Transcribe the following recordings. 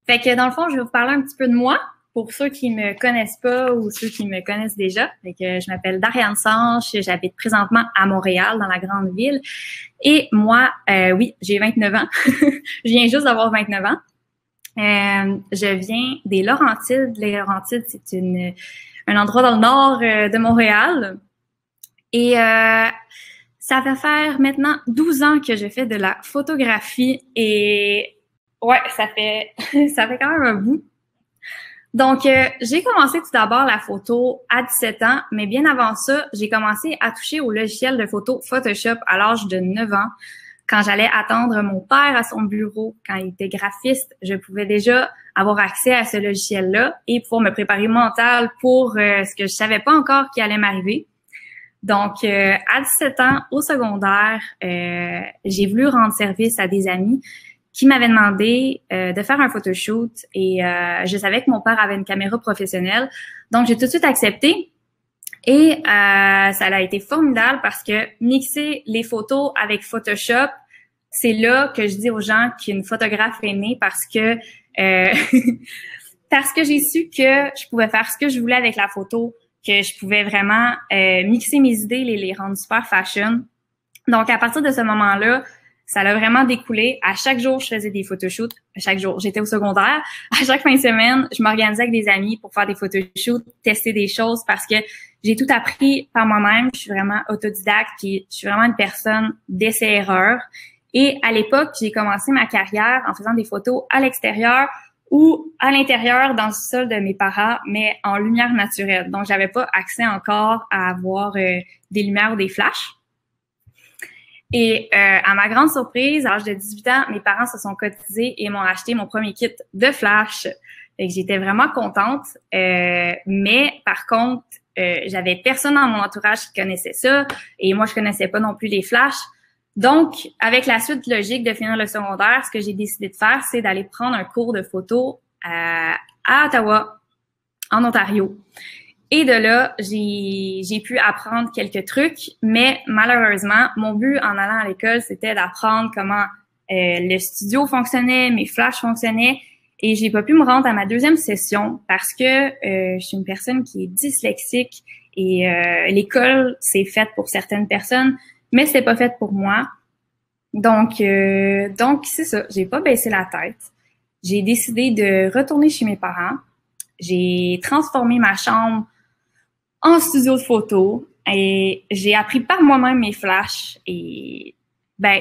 Fait que dans le fond, je vais vous parler un petit peu de moi pour ceux qui me connaissent pas ou ceux qui me connaissent déjà. Fait que je m'appelle Dariane Sanche, j'habite présentement à Montréal, dans la grande ville. Et moi, oui, j'ai 29 ans. Je viens juste d'avoir 29 ans. Je viens des Laurentides. Les Laurentides, c'est un endroit dans le nord de Montréal. Et ça va faire maintenant 12 ans que je fais de la photographie et ouais, ça fait quand même un bout. Donc, j'ai commencé tout d'abord la photo à 17 ans, mais bien avant ça, j'ai commencé à toucher au logiciel de photo Photoshop à l'âge de 9 ans. Quand j'allais attendre mon père à son bureau, quand il était graphiste, je pouvais déjà avoir accès à ce logiciel-là et pouvoir me préparer mental pour ce que je savais pas encore qui allait m'arriver. Donc, à 17 ans, au secondaire, j'ai voulu rendre service à des amis qui m'avaient demandé de faire un photoshoot et je savais que mon père avait une caméra professionnelle. Donc, j'ai tout de suite accepté et ça a été formidable parce que mixer les photos avec Photoshop, c'est là que je dis aux gens qu'une photographe est née parce que parce que j'ai su que je pouvais faire ce que je voulais avec la photo, que je pouvais vraiment mixer mes idées, les rendre super fashion. Donc, à partir de ce moment-là, ça a vraiment découlé. À chaque jour, je faisais des photoshoots. À chaque jour, j'étais au secondaire. À chaque fin de semaine, je m'organisais avec des amis pour faire des photoshoots, tester des choses parce que j'ai tout appris par moi-même. Je suis vraiment autodidacte puis je suis vraiment une personne d'essai-erreur. Et à l'époque, j'ai commencé ma carrière en faisant des photos à l'extérieur ou à l'intérieur dans le sol de mes parents, mais en lumière naturelle. Donc, j'avais pas accès encore à avoir des lumières ou des flashs. Et à ma grande surprise, à l'âge de 18 ans, mes parents se sont cotisés et m'ont acheté mon premier kit de flash. Et j'étais vraiment contente. Mais par contre, j'avais personne dans mon entourage qui connaissait ça. Et moi, je connaissais pas non plus les flashs. Donc, avec la suite logique de finir le secondaire, ce que j'ai décidé de faire, c'est d'aller prendre un cours de photo à Ottawa, en Ontario. Et de là, j'ai pu apprendre quelques trucs, mais malheureusement, mon but en allant à l'école, c'était d'apprendre comment le studio fonctionnait, mes flashs fonctionnaient, et j'ai pas pu me rendre à ma deuxième session parce que je suis une personne qui est dyslexique et l'école, c'est fait pour certaines personnes, mais c'est pas fait pour moi. Donc c'est ça, j'ai pas baissé la tête. J'ai décidé de retourner chez mes parents. J'ai transformé ma chambre en studio de photo et j'ai appris par moi-même mes flashs et ben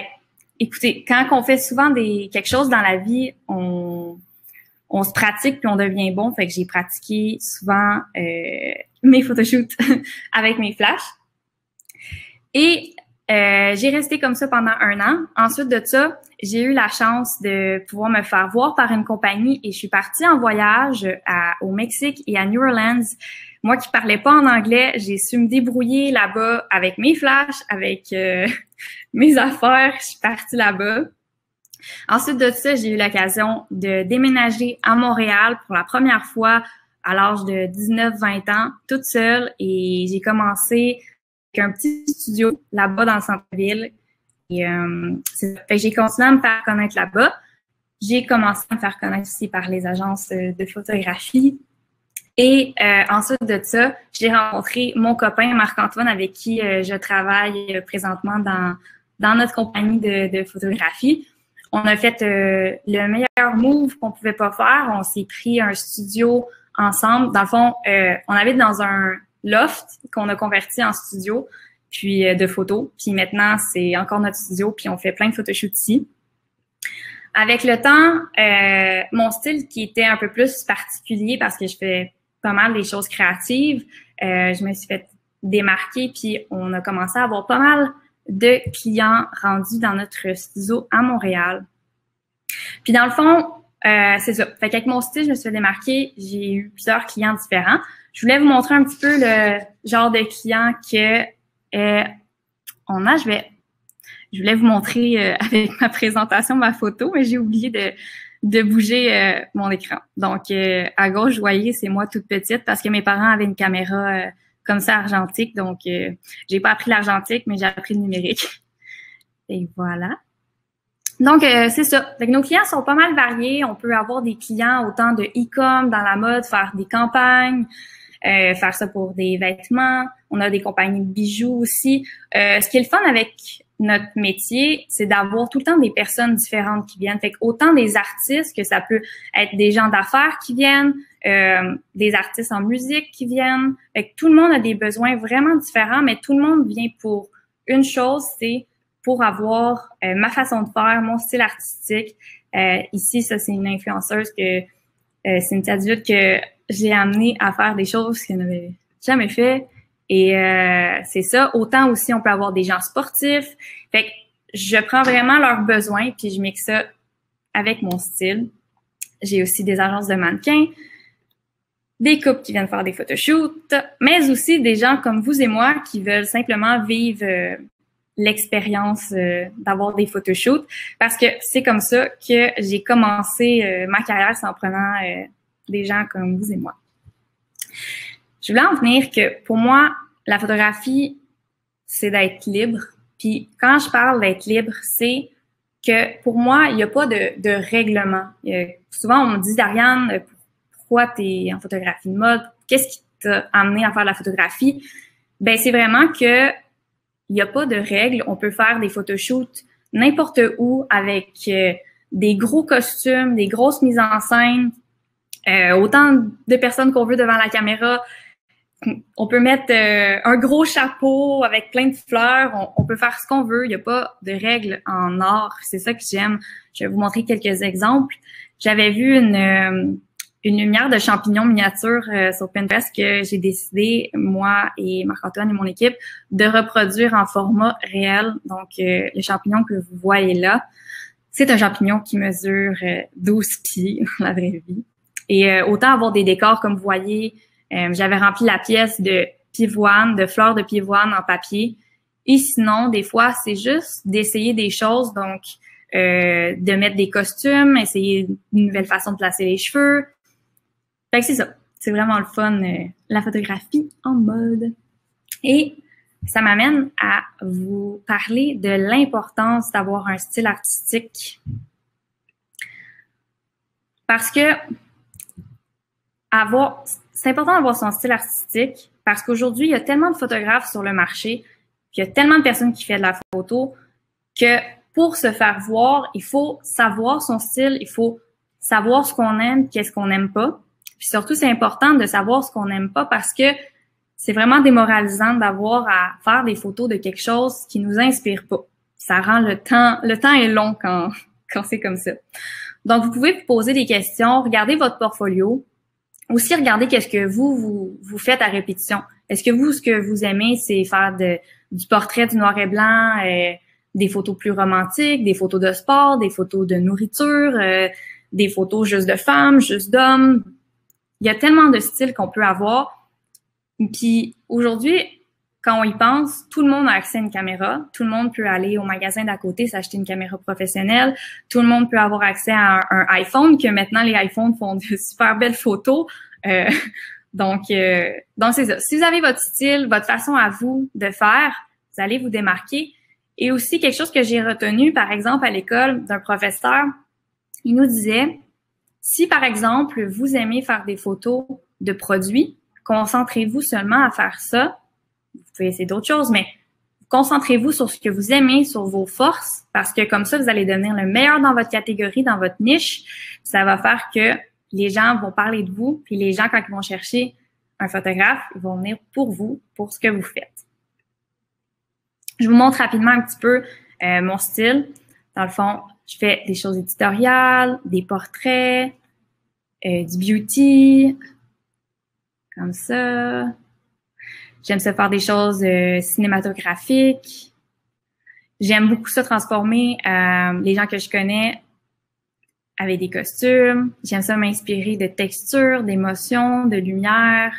écoutez, quand on fait souvent quelque chose dans la vie, on se pratique puis on devient bon, fait que j'ai pratiqué souvent mes photoshoots avec mes flashs. Et j'ai resté comme ça pendant 1 an. Ensuite de ça, j'ai eu la chance de pouvoir me faire voir par une compagnie et je suis partie en voyage au Mexique et à New Orleans. Moi qui parlais pas en anglais, j'ai su me débrouiller là-bas avec mes flashs, avec mes affaires. Je suis partie là-bas. Ensuite de ça, j'ai eu l'occasion de déménager à Montréal pour la première fois à l'âge de 19-20 ans, toute seule. Et j'ai commencé avec un petit studio là-bas dans le centre-ville. Et fait que j'ai continué à me faire connaître là-bas. J'ai commencé à me faire connaître aussi par les agences de photographie. Et ensuite de ça, j'ai rencontré mon copain Marc-Antoine avec qui je travaille présentement dans notre compagnie de photographie. On a fait le meilleur move qu'on pouvait pas faire. On s'est pris un studio ensemble. Dans le fond, on habite dans un loft qu'on a converti en studio, puis de photos. Puis maintenant, c'est encore notre studio, puis on fait plein de photoshoots ici. Avec le temps, mon style qui était un peu plus particulier parce que je fais pas mal des choses créatives, je me suis fait démarquer, puis on a commencé à avoir pas mal de clients rendus dans notre studio à Montréal. Puis dans le fond, c'est ça. Fait qu'avec mon style, je me suis fait démarquer. J'ai eu plusieurs clients différents. Je voulais vous montrer un petit peu le genre de clients que on a. Je voulais vous montrer avec ma présentation, ma photo, mais j'ai oublié de bouger mon écran. Donc, à gauche, vous voyez, c'est moi toute petite parce que mes parents avaient une caméra comme ça argentique. Donc, j'ai pas appris l'argentique, mais j'ai appris le numérique. Et voilà. Donc, c'est ça. Fait que nos clients sont pas mal variés. On peut avoir des clients autant de e-com, dans la mode, faire des campagnes, faire ça pour des vêtements. On a des compagnies de bijoux aussi. Ce qui est le fun avec notre métier, c'est d'avoir tout le temps des personnes différentes qui viennent. Fait que autant des artistes, que ça peut être des gens d'affaires qui viennent, des artistes en musique qui viennent. Fait que tout le monde a des besoins vraiment différents, mais tout le monde vient pour une chose, c'est pour avoir ma façon de faire, mon style artistique. Ici, ça, c'est une influenceuse que Cynthia Dutte que j'ai amenée à faire des choses qu'elle n'avait jamais fait. Et c'est ça. Autant aussi, on peut avoir des gens sportifs. Fait que je prends vraiment leurs besoins puis je mixe ça avec mon style. J'ai aussi des agences de mannequins, des couples qui viennent faire des photoshoots, mais aussi des gens comme vous et moi qui veulent simplement vivre l'expérience d'avoir des photoshoots, parce que c'est comme ça que j'ai commencé ma carrière, c'est en prenant des gens comme vous et moi. Je voulais en venir que pour moi, la photographie, c'est d'être libre. Puis quand je parle d'être libre, c'est que pour moi, il n'y a pas de règlement. Souvent, on me dit, Dariane, pourquoi tu es en photographie de mode? Qu'est-ce qui t'a amené à faire de la photographie? Ben, c'est vraiment que il n'y a pas de règles. On peut faire des photoshoots n'importe où avec des gros costumes, des grosses mises en scène, autant de personnes qu'on veut devant la caméra. On peut mettre un gros chapeau avec plein de fleurs. On peut faire ce qu'on veut. Il n'y a pas de règles en art. C'est ça que j'aime. Je vais vous montrer quelques exemples. J'avais vu une lumière de champignons miniature sur Pinterest que j'ai décidé, moi et Marc-Antoine et mon équipe, de reproduire en format réel. Donc, le champignon que vous voyez là, c'est un champignon qui mesure 12 pieds dans la vraie vie. Et autant avoir des décors comme vous voyez, j'avais rempli la pièce de pivoine, de fleurs de pivoine en papier. Et sinon, des fois, c'est juste d'essayer des choses. Donc, de mettre des costumes, essayer une nouvelle façon de placer les cheveux. Fait que c'est ça. C'est vraiment le fun, la photographie en mode. Et ça m'amène à vous parler de l'importance d'avoir un style artistique. Parce que c'est important d'avoir son style artistique parce qu'aujourd'hui, il y a tellement de photographes sur le marché, puis il y a tellement de personnes qui font de la photo que pour se faire voir, il faut savoir son style, il faut savoir ce qu'on aime, qu'est-ce qu'on n'aime pas. Puis surtout, c'est important de savoir ce qu'on n'aime pas parce que c'est vraiment démoralisant d'avoir à faire des photos de quelque chose qui nous inspire pas. Ça rend le temps est long quand c'est comme ça. Donc, vous pouvez vous poser des questions, regarder votre portfolio. Aussi, regardez qu'est-ce que vous faites à répétition. Est-ce que ce que vous aimez, c'est faire du portrait du noir et blanc, des photos plus romantiques, des photos de sport, des photos de nourriture, des photos juste de femmes, juste d'hommes. Il y a tellement de styles qu'on peut avoir. Puis aujourd'hui, quand on y pense, tout le monde a accès à une caméra. Tout le monde peut aller au magasin d'à côté s'acheter une caméra professionnelle. Tout le monde peut avoir accès à un iPhone, que maintenant les iPhones font de super belles photos. Donc c'est ça. Si vous avez votre style, votre façon à vous de faire, vous allez vous démarquer. Et aussi quelque chose que j'ai retenu, par exemple, à l'école d'un professeur, il nous disait, si par exemple, vous aimez faire des photos de produits, concentrez-vous seulement à faire ça. Vous pouvez essayer d'autres choses, mais concentrez-vous sur ce que vous aimez, sur vos forces, parce que comme ça, vous allez devenir le meilleur dans votre catégorie, dans votre niche. Ça va faire que les gens vont parler de vous, puis les gens, quand ils vont chercher un photographe, ils vont venir pour vous, pour ce que vous faites. Je vous montre rapidement un petit peu mon style. Dans le fond, je fais des choses éditoriales, des portraits, du beauty, comme ça. J'aime ça faire des choses cinématographiques. J'aime beaucoup ça transformer les gens que je connais avec des costumes. J'aime ça m'inspirer de textures, d'émotions, de lumière.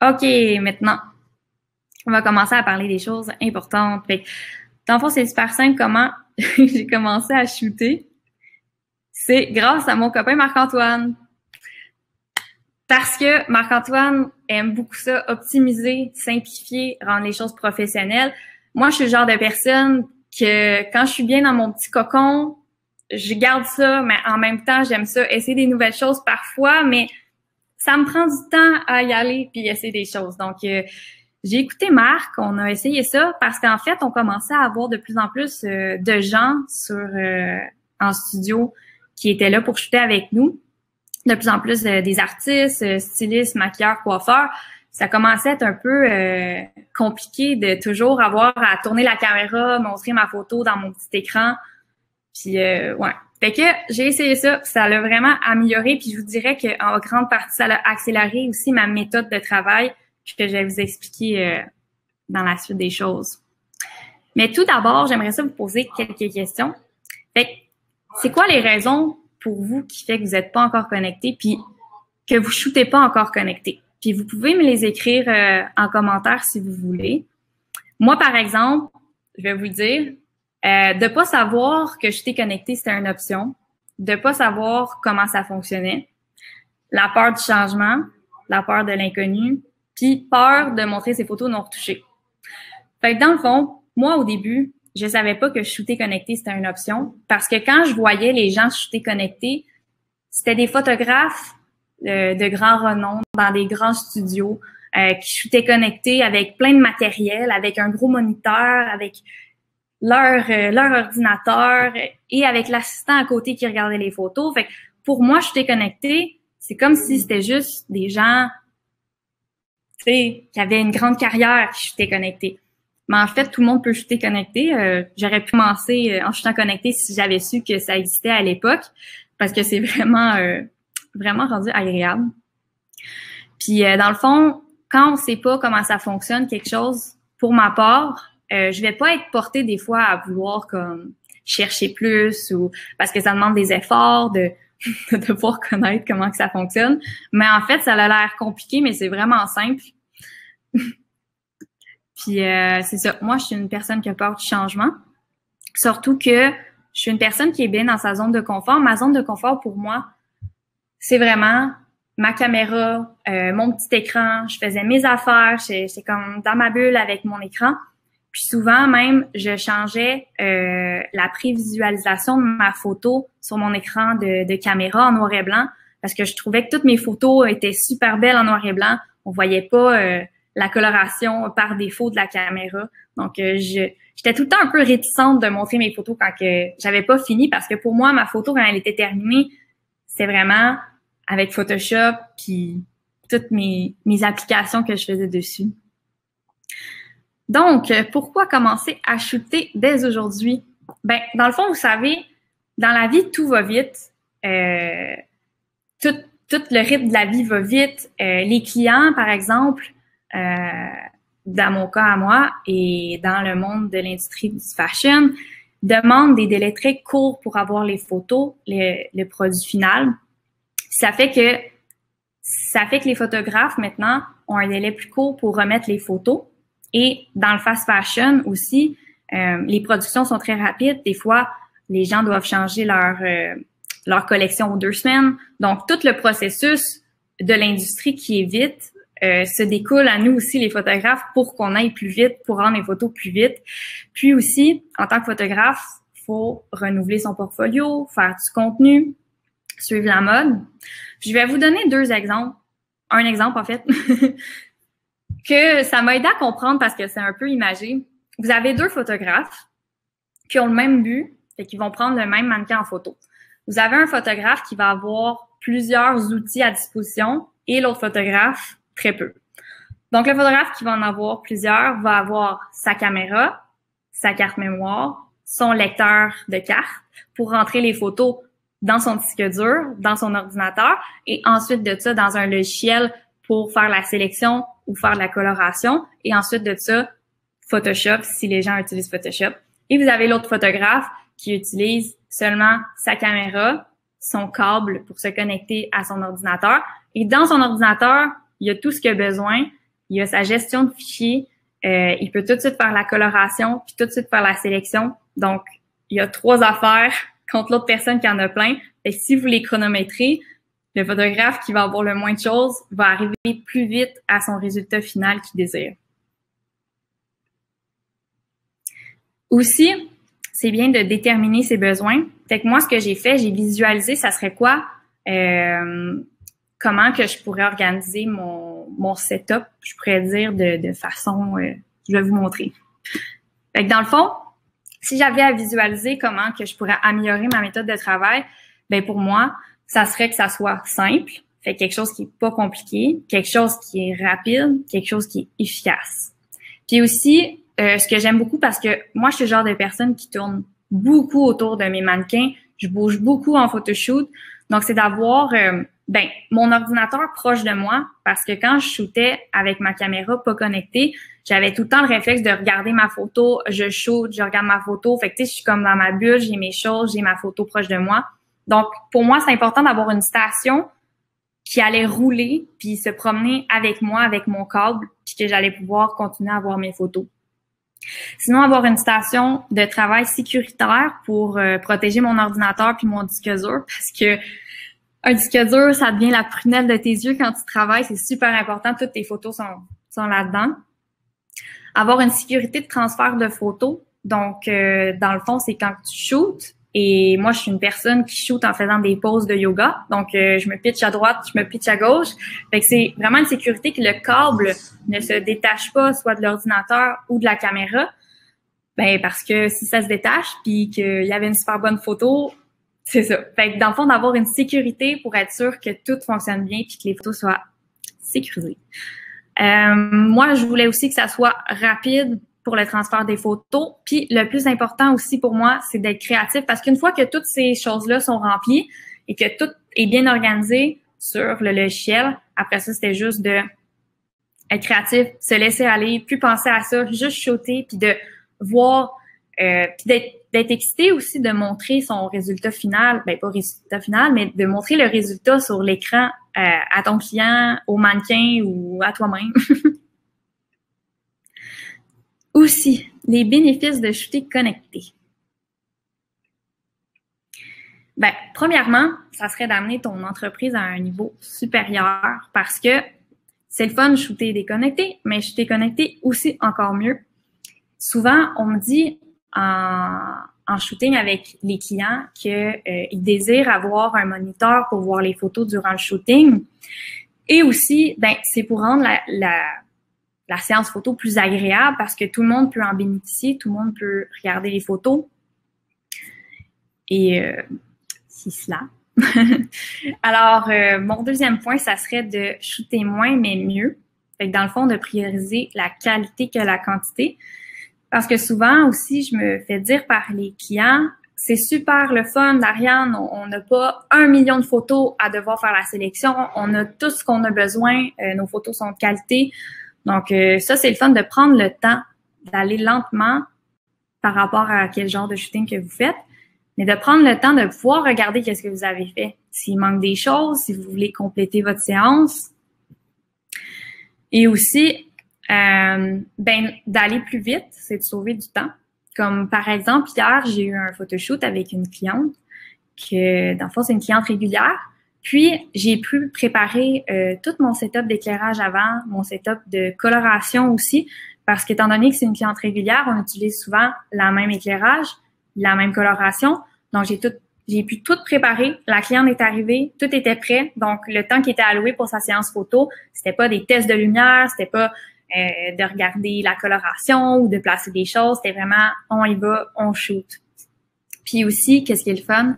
OK, maintenant, on va commencer à parler des choses importantes. Fait que, dans le fond, c'est super simple comment j'ai commencé à shooter. C'est grâce à mon copain Marc-Antoine. Parce que Marc-Antoine aime beaucoup ça, optimiser, simplifier, rendre les choses professionnelles. Moi, je suis le genre de personne que quand je suis bien dans mon petit cocon, je garde ça, mais en même temps, j'aime ça, essayer des nouvelles choses parfois, mais ça me prend du temps à y aller puis essayer des choses. Donc, j'ai écouté Marc, on a essayé ça parce qu'en fait, on commençait à avoir de plus en plus de gens en studio qui étaient là pour shooter avec nous. De plus en plus des artistes, stylistes, maquilleurs, coiffeurs. Ça commençait à être un peu compliqué de toujours avoir à tourner la caméra, montrer ma photo dans mon petit écran. Puis, ouais. Fait que j'ai essayé ça, ça l'a vraiment amélioré. Puis je vous dirais qu'en grande partie, ça a accéléré aussi ma méthode de travail que je vais vous expliquer dans la suite des choses. Mais tout d'abord, j'aimerais ça vous poser quelques questions. Fait que, c'est quoi les raisons pour vous qui fait que vous n'êtes pas encore connecté puis que vous shootez pas encore connecté? Puis vous pouvez me les écrire en commentaire si vous voulez. Moi, par exemple, je vais vous le dire, de pas savoir que shooter connecté, c'était une option, de pas savoir comment ça fonctionnait, la peur du changement, la peur de l'inconnu, puis peur de montrer ses photos non retouchées. Fait que dans le fond, moi, au début, je savais pas que shooter connecté, c'était une option parce que quand je voyais les gens shooter connecté, c'était des photographes de grand renom dans des grands studios qui shootaient connecté avec plein de matériel, avec un gros moniteur, avec leur ordinateur et avec l'assistant à côté qui regardait les photos. Fait que pour moi, shooter connecté, c'est comme si c'était juste des gens, tu sais, qui avaient une grande carrière qui shootaient connecté. Mais en fait, tout le monde peut shooter connecté. J'aurais pu commencer en shootant connecté si j'avais su que ça existait à l'époque, parce que c'est vraiment rendu agréable. Puis dans le fond, quand on sait pas comment ça fonctionne, quelque chose, pour ma part, je vais pas être portée des fois à vouloir comme chercher plus ou parce que ça demande des efforts de devoir connaître comment que ça fonctionne. Mais en fait, ça a l'air compliqué, mais c'est vraiment simple. Puis c'est ça. Moi, je suis une personne qui a peur du changement. Surtout que je suis une personne qui est bien dans sa zone de confort. Ma zone de confort, pour moi, c'est vraiment ma caméra, mon petit écran. Je faisais mes affaires. J'étais comme dans ma bulle avec mon écran. Puis souvent, même, je changeais la prévisualisation de ma photo sur mon écran de caméra en noir et blanc parce que je trouvais que toutes mes photos étaient super belles en noir et blanc. On voyait pas la coloration par défaut de la caméra. Donc, j'étais tout le temps un peu réticente de montrer mes photos quand que j'avais pas fini parce que pour moi, ma photo, quand elle était terminée, c'est vraiment avec Photoshop puis toutes mes applications que je faisais dessus. Donc, pourquoi commencer à shooter dès aujourd'hui? Ben, dans le fond, vous savez, dans la vie, tout va vite. Tout le rythme de la vie va vite. Les clients, par exemple, dans mon cas à moi et dans le monde de l'industrie du fashion, demandent des délais très courts pour avoir les photos, le produit final. Ça fait que les photographes, maintenant, ont un délai plus court pour remettre les photos. Et dans le fast fashion aussi, les productions sont très rapides. Des fois, les gens doivent changer leur collection aux 2 semaines. Donc, tout le processus de l'industrie qui est vite se découle à nous aussi, les photographes, pour qu'on aille plus vite, pour rendre les photos plus vite. Puis aussi, en tant que photographe, il faut renouveler son portfolio, faire du contenu, suivre la mode. Je vais vous donner 2 exemples. Un exemple, en fait. Que ça m'a aidé à comprendre parce que c'est un peu imagé. Vous avez 2 photographes qui ont le même but et qui vont prendre le même mannequin en photo. Vous avez un photographe qui va avoir plusieurs outils à disposition et l'autre photographe, très peu. Donc, le photographe qui va en avoir plusieurs va avoir sa caméra, sa carte mémoire, son lecteur de carte pour rentrer les photos dans son disque dur, dans son ordinateur et ensuite de ça, dans un logiciel pour faire la sélection ou faire la coloration. Et ensuite de ça, Photoshop, si les gens utilisent Photoshop. Et vous avez l'autre photographe qui utilise seulement sa caméra, son câble pour se connecter à son ordinateur. Et dans son ordinateur, il y a tout ce qu'il a besoin. Il y a sa gestion de fichiers. Il peut tout de suite faire la coloration, puis tout de suite faire la sélection. Donc, il y a 3 affaires contre l'autre personne qui en a plein. Et si vous les chronométrez, le photographe qui va avoir le moins de choses va arriver plus vite à son résultat final qu'il désire. Aussi, c'est bien de déterminer ses besoins. Fait que moi, ce que j'ai fait, j'ai visualisé, ça serait quoi, comment que je pourrais organiser mon setup, je pourrais dire de façon, je vais vous montrer. Fait que dans le fond, si j'avais à visualiser comment que je pourrais améliorer ma méthode de travail, ben pour moi, ça serait que ça soit simple, fait quelque chose qui est pas compliqué, quelque chose qui est rapide, quelque chose qui est efficace. Puis aussi, ce que j'aime beaucoup, parce que moi, je suis le genre de personne qui tourne beaucoup autour de mes mannequins, je bouge beaucoup en photoshoot, donc c'est d'avoir mon ordinateur proche de moi, parce que quand je shootais avec ma caméra pas connectée, j'avais tout le temps le réflexe de regarder ma photo, je shoot, je regarde ma photo, fait que tu sais, je suis comme dans ma bulle, j'ai mes choses, j'ai ma photo proche de moi. Donc, pour moi, c'est important d'avoir une station qui allait rouler puis se promener avec moi, avec mon câble, puis que j'allais pouvoir continuer à voir mes photos. Sinon, avoir une station de travail sécuritaire pour protéger mon ordinateur puis mon disque dur, parce que un disque dur, ça devient la prunelle de tes yeux quand tu travailles, c'est super important, toutes tes photos sont là-dedans. Avoir une sécurité de transfert de photos, donc dans le fond, c'est quand tu shootes. Et moi, je suis une personne qui shoot en faisant des poses de yoga. Donc, je me pitch à droite, je me pitch à gauche. Fait que c'est vraiment une sécurité que le câble ne se détache pas, soit de l'ordinateur ou de la caméra. Ben, parce que si ça se détache puis qu'il y avait une super bonne photo, c'est ça. Fait que dans le fond, d'avoir une sécurité pour être sûr que tout fonctionne bien puis que les photos soient sécurisées. Moi, je voulais aussi que ça soit rapide pour le transfert des photos. Puis le plus important aussi pour moi, c'est d'être créatif parce qu'une fois que toutes ces choses-là sont remplies et que tout est bien organisé sur le logiciel, après ça, c'était juste de être créatif, se laisser aller, plus penser à ça, juste shooter, puis de voir, puis d'être excité aussi de montrer son résultat final, ben pas résultat final, mais de montrer le résultat sur l'écran à ton client, au mannequin ou à toi-même. Aussi, les bénéfices de shooter connecté. Ben, premièrement, ça serait d'amener ton entreprise à un niveau supérieur parce que c'est le fun de shooter déconnecté, mais shooter connecté aussi encore mieux. Souvent, on me dit en shooting avec les clients qu'ils désirent avoir un moniteur pour voir les photos durant le shooting. Et aussi, ben, c'est pour rendre la séance photo plus agréable parce que tout le monde peut en bénéficier, tout le monde peut regarder les photos. Et c'est cela. Alors, mon deuxième point, ça serait de shooter moins, mais mieux. Fait que dans le fond, de prioriser la qualité que la quantité. Parce que souvent aussi, je me fais dire par les clients, c'est super le fun, Ariane, on n'a pas 1 million de photos à devoir faire la sélection, on a tout ce qu'on a besoin, nos photos sont de qualité. Donc, ça, c'est le fun de prendre le temps d'aller lentement par rapport à quel genre de shooting que vous faites, mais de prendre le temps de pouvoir regarder qu'est-ce que vous avez fait. S'il manque des choses, si vous voulez compléter votre séance. Et aussi, d'aller plus vite, c'est de sauver du temps. Comme par exemple, hier, j'ai eu un photoshoot avec une cliente que, dans le fond, c'est une cliente régulière. Puis, j'ai pu préparer tout mon setup d'éclairage avant, mon setup de coloration aussi, parce qu'étant donné que c'est une cliente régulière, on utilise souvent la même éclairage, la même coloration. Donc, j'ai pu tout préparer. La cliente est arrivée, tout était prêt. Donc, le temps qui était alloué pour sa séance photo, c'était pas des tests de lumière, c'était pas de regarder la coloration ou de placer des choses. C'était vraiment, on y va, on shoot. Puis aussi, qu'est-ce qui est le fun?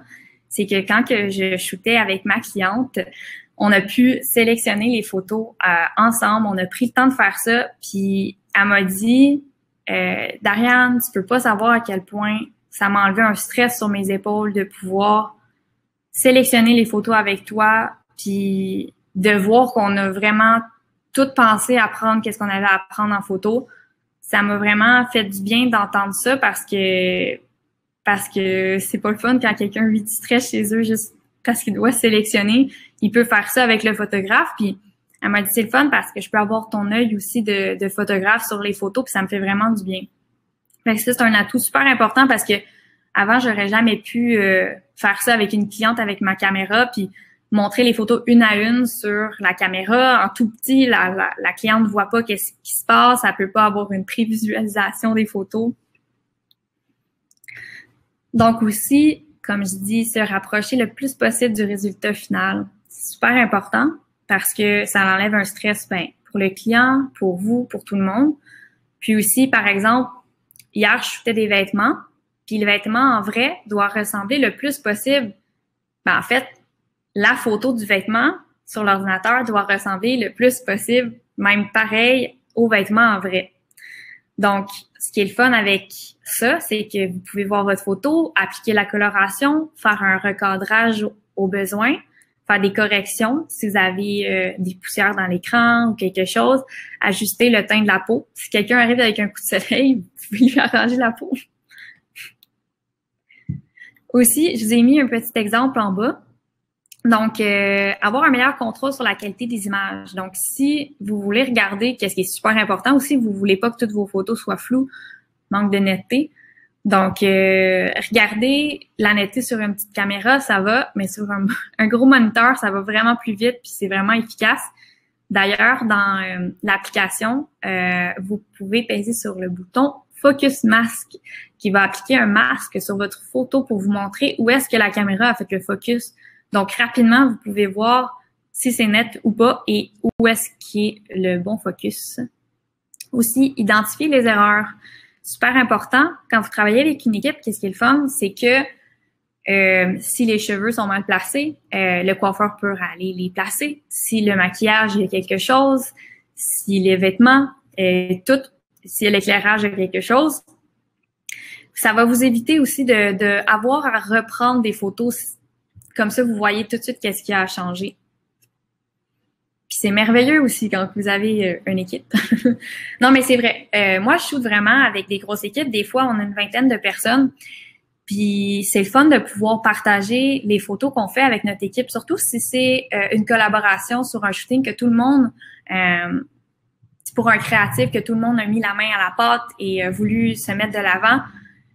C'est que quand que je shootais avec ma cliente, on a pu sélectionner les photos ensemble. On a pris le temps de faire ça. Puis elle m'a dit, Dariane, tu peux pas savoir à quel point ça m'a enlevé un stress sur mes épaules de pouvoir sélectionner les photos avec toi, puis de voir qu'on a vraiment tout pensé à prendre qu'est-ce qu'on avait à prendre en photo. Ça m'a vraiment fait du bien d'entendre ça parce que c'est pas le fun quand quelqu'un vit du stress chez eux juste parce qu'il doit sélectionner. Il peut faire ça avec le photographe. Puis elle m'a dit c'est le fun parce que je peux avoir ton œil aussi de photographe sur les photos puis ça me fait vraiment du bien. Fait que ça, c'est un atout super important parce que avant, j'aurais jamais pu faire ça avec une cliente avec ma caméra puis montrer les photos une à une sur la caméra. En tout petit, la cliente ne voit pas qu'est-ce qui se passe. Elle peut pas avoir une prévisualisation des photos. Donc aussi, comme je dis, se rapprocher le plus possible du résultat final. C'est super important parce que ça enlève un stress pour le client, pour vous, pour tout le monde. Puis aussi, par exemple, hier, je shootais des vêtements, puis le vêtement en vrai doit ressembler le plus possible. En fait, la photo du vêtement sur l'ordinateur doit ressembler le plus possible, même pareil, au vêtement en vrai. Donc, ce qui est le fun avec ça, c'est que vous pouvez voir votre photo, appliquer la coloration, faire un recadrage au besoin, faire des corrections si vous avez des poussières dans l'écran ou quelque chose, ajuster le teint de la peau. Si quelqu'un arrive avec un coup de soleil, vous pouvez lui arranger la peau. Aussi, je vous ai mis un petit exemple en bas. Donc, avoir un meilleur contrôle sur la qualité des images. Donc, si vous voulez regarder, qu'est-ce qui est super important aussi, vous voulez pas que toutes vos photos soient floues, manque de netteté. Donc, regardez la netteté sur une petite caméra, ça va, mais sur un gros moniteur, ça va vraiment plus vite, puis c'est vraiment efficace. D'ailleurs, dans l'application, vous pouvez peser sur le bouton Focus Mask, qui va appliquer un masque sur votre photo pour vous montrer où est-ce que la caméra a fait le focus. Donc, rapidement, vous pouvez voir si c'est net ou pas et où est-ce qui est le bon focus. Aussi, identifier les erreurs. Super important, quand vous travaillez avec une équipe, qu'est-ce qui est le fun, c'est que si les cheveux sont mal placés, le coiffeur peut aller les placer. Si le maquillage, il y a quelque chose, si les vêtements, tout, si l'éclairage a quelque chose, ça va vous éviter aussi de avoir à reprendre des photos. Comme ça, vous voyez tout de suite qu'est-ce qui a changé. Puis c'est merveilleux aussi quand vous avez une équipe. Non, mais c'est vrai. Moi, je shoot vraiment avec des grosses équipes. Des fois, on a une vingtaine de personnes. Puis c'est le fun de pouvoir partager les photos qu'on fait avec notre équipe, surtout si c'est une collaboration sur un shooting que tout le monde, pour un créatif, que tout le monde a mis la main à la pâte et a voulu se mettre de l'avant.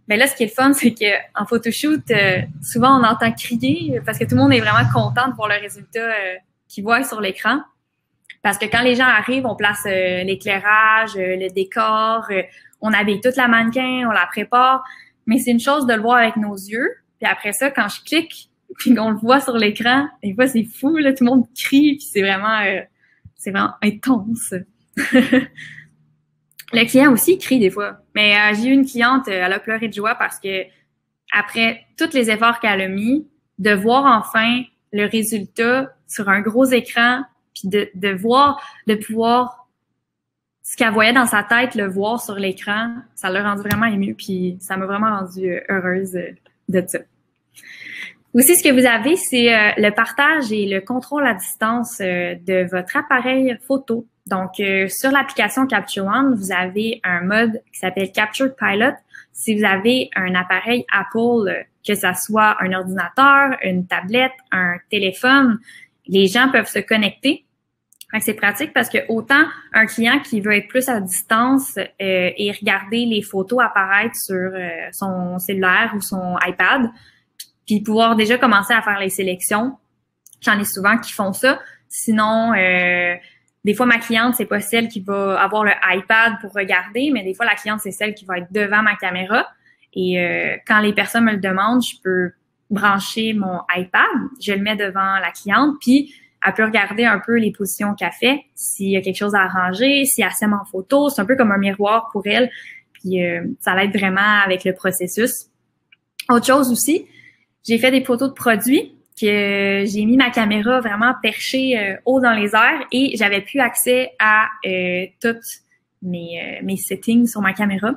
Mais là, ce qui est le fun, c'est qu'en photoshoot, souvent on entend crier parce que tout le monde est vraiment content de voir le résultat qu'ils voient sur l'écran. Parce que quand les gens arrivent, on place l'éclairage, le décor, on habille toute la mannequin, on la prépare. Mais c'est une chose de le voir avec nos yeux. Puis après ça, quand je clique, puis qu'on le voit sur l'écran, des fois c'est fou, là, tout le monde crie, puis c'est vraiment intense. Le client aussi crie des fois. Mais j'ai eu une cliente, elle a pleuré de joie parce que après tous les efforts qu'elle a mis, de voir enfin le résultat sur un gros écran, puis de voir, de pouvoir, ce qu'elle voyait dans sa tête, le voir sur l'écran, ça l'a rendu vraiment émue, puis ça m'a vraiment rendue heureuse de ça. Aussi, ce que vous avez, c'est le partage et le contrôle à distance de votre appareil photo. Donc, sur l'application Capture One, vous avez un mode qui s'appelle Capture Pilot. Si vous avez un appareil Apple, que ça soit un ordinateur, une tablette, un téléphone, les gens peuvent se connecter. C'est pratique parce que autant un client qui veut être plus à distance et regarder les photos apparaître sur son cellulaire ou son iPad, puis pouvoir déjà commencer à faire les sélections. J'en ai souvent qui font ça. Sinon, des fois, ma cliente, c'est pas celle qui va avoir le iPad pour regarder, mais des fois, la cliente, c'est celle qui va être devant ma caméra. Et quand les personnes me le demandent, je peux brancher mon iPad, je le mets devant la cliente, puis elle peut regarder un peu les positions qu'elle fait, s'il y a quelque chose à arranger, si elle s'aime en photo. C'est un peu comme un miroir pour elle. Puis ça l'aide vraiment avec le processus. Autre chose aussi, j'ai fait des photos de produits que j'ai mis ma caméra vraiment perchée haut dans les airs et j'avais plus accès à toutes mes settings sur ma caméra.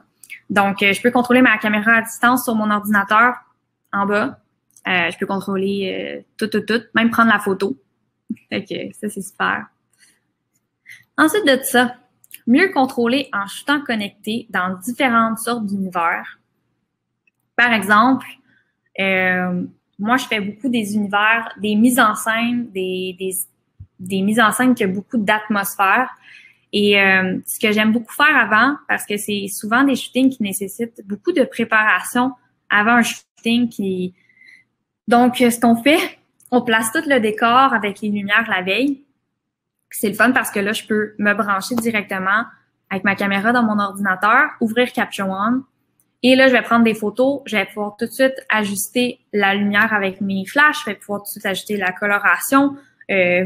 Donc, je peux contrôler ma caméra à distance sur mon ordinateur en bas. Je peux contrôler tout, même prendre la photo. Fait que ça, c'est super. Ensuite de ça, mieux contrôler en shootant connecté dans différentes sortes d'univers. Par exemple, moi, je fais beaucoup des univers, des mises en scène, des mises en scène qui ont beaucoup d'atmosphère. Et ce que j'aime beaucoup faire avant, parce que c'est souvent des shootings qui nécessitent beaucoup de préparation avant un shooting Donc, ce qu'on fait, on place tout le décor avec les lumières la veille. C'est le fun parce que là, je peux me brancher directement avec ma caméra dans mon ordinateur, ouvrir Capture One Et là, je vais prendre des photos, je vais pouvoir tout de suite ajuster la lumière avec mes flashs, je vais pouvoir tout de suite ajuster la coloration,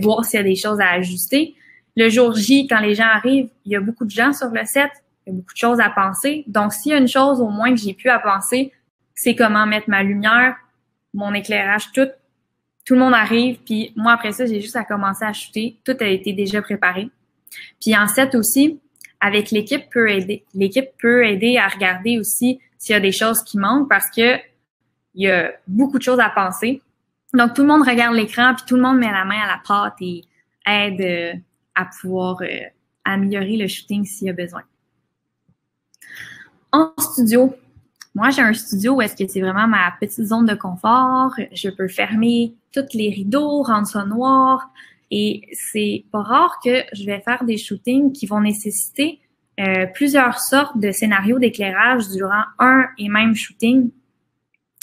voir s'il y a des choses à ajuster. Le jour J, quand les gens arrivent, il y a beaucoup de gens sur le set, il y a beaucoup de choses à penser. Donc, s'il y a une chose au moins que j'ai pu à penser, c'est comment mettre ma lumière, mon éclairage, tout. Tout le monde arrive, puis moi, après ça, j'ai juste à commencer à shooter. Tout a été déjà préparé. Puis en set aussi, avec l'équipe peut aider. L'équipe peut aider à regarder aussi s'il y a des choses qui manquent parce que il y a beaucoup de choses à penser. Donc, tout le monde regarde l'écran, puis tout le monde met la main à la pâte et aide à pouvoir améliorer le shooting s'il y a besoin. En studio, moi, j'ai un studio où est-ce que c'est vraiment ma petite zone de confort. Je peux fermer tous les rideaux, rendre ça noir. Et c'est pas rare que je vais faire des shootings qui vont nécessiter plusieurs sortes de scénarios d'éclairage durant un et même shooting.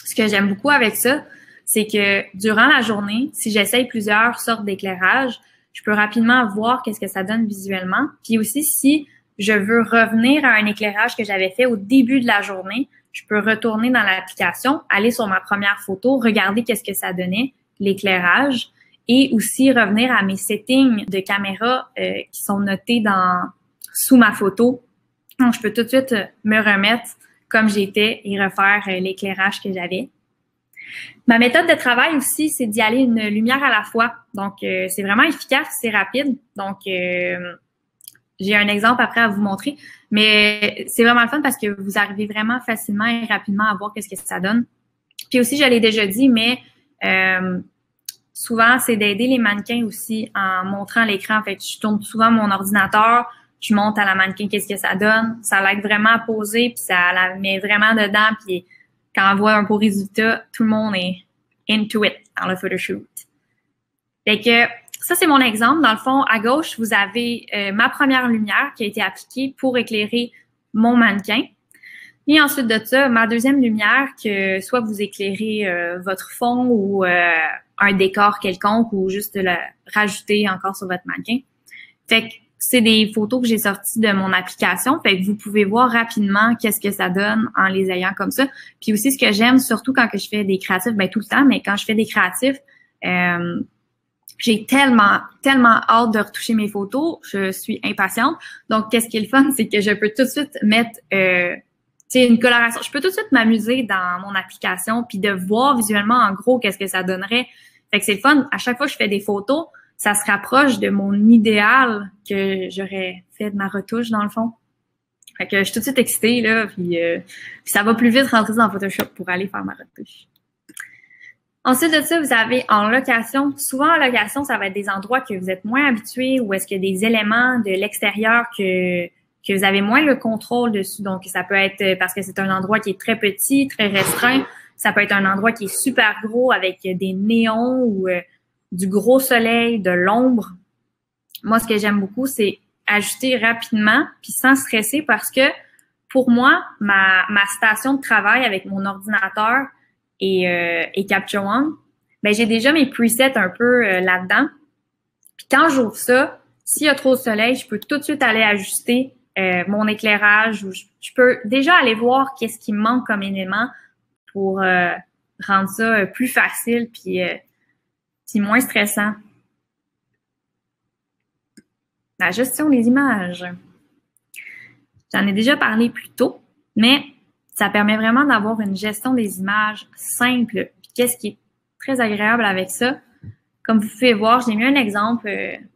Ce que j'aime beaucoup avec ça, c'est que durant la journée, si j'essaye plusieurs sortes d'éclairage, je peux rapidement voir qu'est-ce que ça donne visuellement. Puis aussi, si je veux revenir à un éclairage que j'avais fait au début de la journée, je peux retourner dans l'application, aller sur ma première photo, regarder qu'est-ce que ça donnait, l'éclairage, et aussi revenir à mes settings de caméra qui sont notés sous ma photo. Donc, je peux tout de suite me remettre comme j'étais et refaire l'éclairage que j'avais. Ma méthode de travail aussi, c'est d'y aller une lumière à la fois. Donc, c'est vraiment efficace, c'est rapide. Donc, j'ai un exemple après à vous montrer, mais c'est vraiment le fun parce que vous arrivez vraiment facilement et rapidement à voir qu'est-ce que ça donne. Puis aussi, je l'ai déjà dit, mais souvent, c'est d'aider les mannequins aussi en montrant l'écran. Fait que je tourne souvent mon ordinateur, je montre à la mannequin qu'est-ce que ça donne. Ça l'aide vraiment à poser, puis ça la met vraiment dedans. Puis quand on voit un beau résultat, tout le monde est into it dans le photoshoot. Fait que ça, c'est mon exemple. Dans le fond, à gauche, vous avez ma première lumière qui a été appliquée pour éclairer mon mannequin. Et ensuite de ça, ma deuxième lumière que soit vous éclairez votre fond ou un décor quelconque ou juste le rajouter encore sur votre mannequin. Fait que c'est des photos que j'ai sorties de mon application. Fait que vous pouvez voir rapidement qu'est-ce que ça donne en les ayant comme ça. Puis aussi, ce que j'aime, surtout quand que je fais des créatifs, ben tout le temps, mais quand je fais des créatifs, j'ai tellement hâte de retoucher mes photos. Je suis impatiente. Donc, qu'est-ce qui est le fun, c'est que je peux tout de suite mettre une coloration. Je peux tout de suite m'amuser dans mon application puis de voir visuellement en gros qu'est-ce que ça donnerait. Fait que c'est le fun. À chaque fois que je fais des photos, ça se rapproche de mon idéal que j'aurais fait de ma retouche dans le fond. Fait que je suis tout de suite excitée là, puis ça va plus vite rentrer dans Photoshop pour aller faire ma retouche. Ensuite de ça, vous avez en location. Souvent, en location, ça va être des endroits que vous êtes moins habitués ou est-ce qu'il y a des éléments de l'extérieur que vous avez moins le contrôle dessus. Donc, ça peut être parce que c'est un endroit qui est très petit, très restreint. Ça peut être un endroit qui est super gros avec des néons ou du gros soleil, de l'ombre. Moi, ce que j'aime beaucoup, c'est ajuster rapidement puis sans stresser parce que pour moi, ma station de travail avec mon ordinateur et Capture One, ben j'ai déjà mes presets un peu là-dedans. Puis quand j'ouvre ça, s'il y a trop de soleil, je peux tout de suite aller ajuster mon éclairage ou je peux déjà aller voir qu'est-ce qui me manque comme élément pour rendre ça plus facile puis moins stressant. La gestion des images. J'en ai déjà parlé plus tôt, mais ça permet vraiment d'avoir une gestion des images simple. Puis qu'est-ce qui est très agréable avec ça? Comme vous pouvez voir, j'ai mis un exemple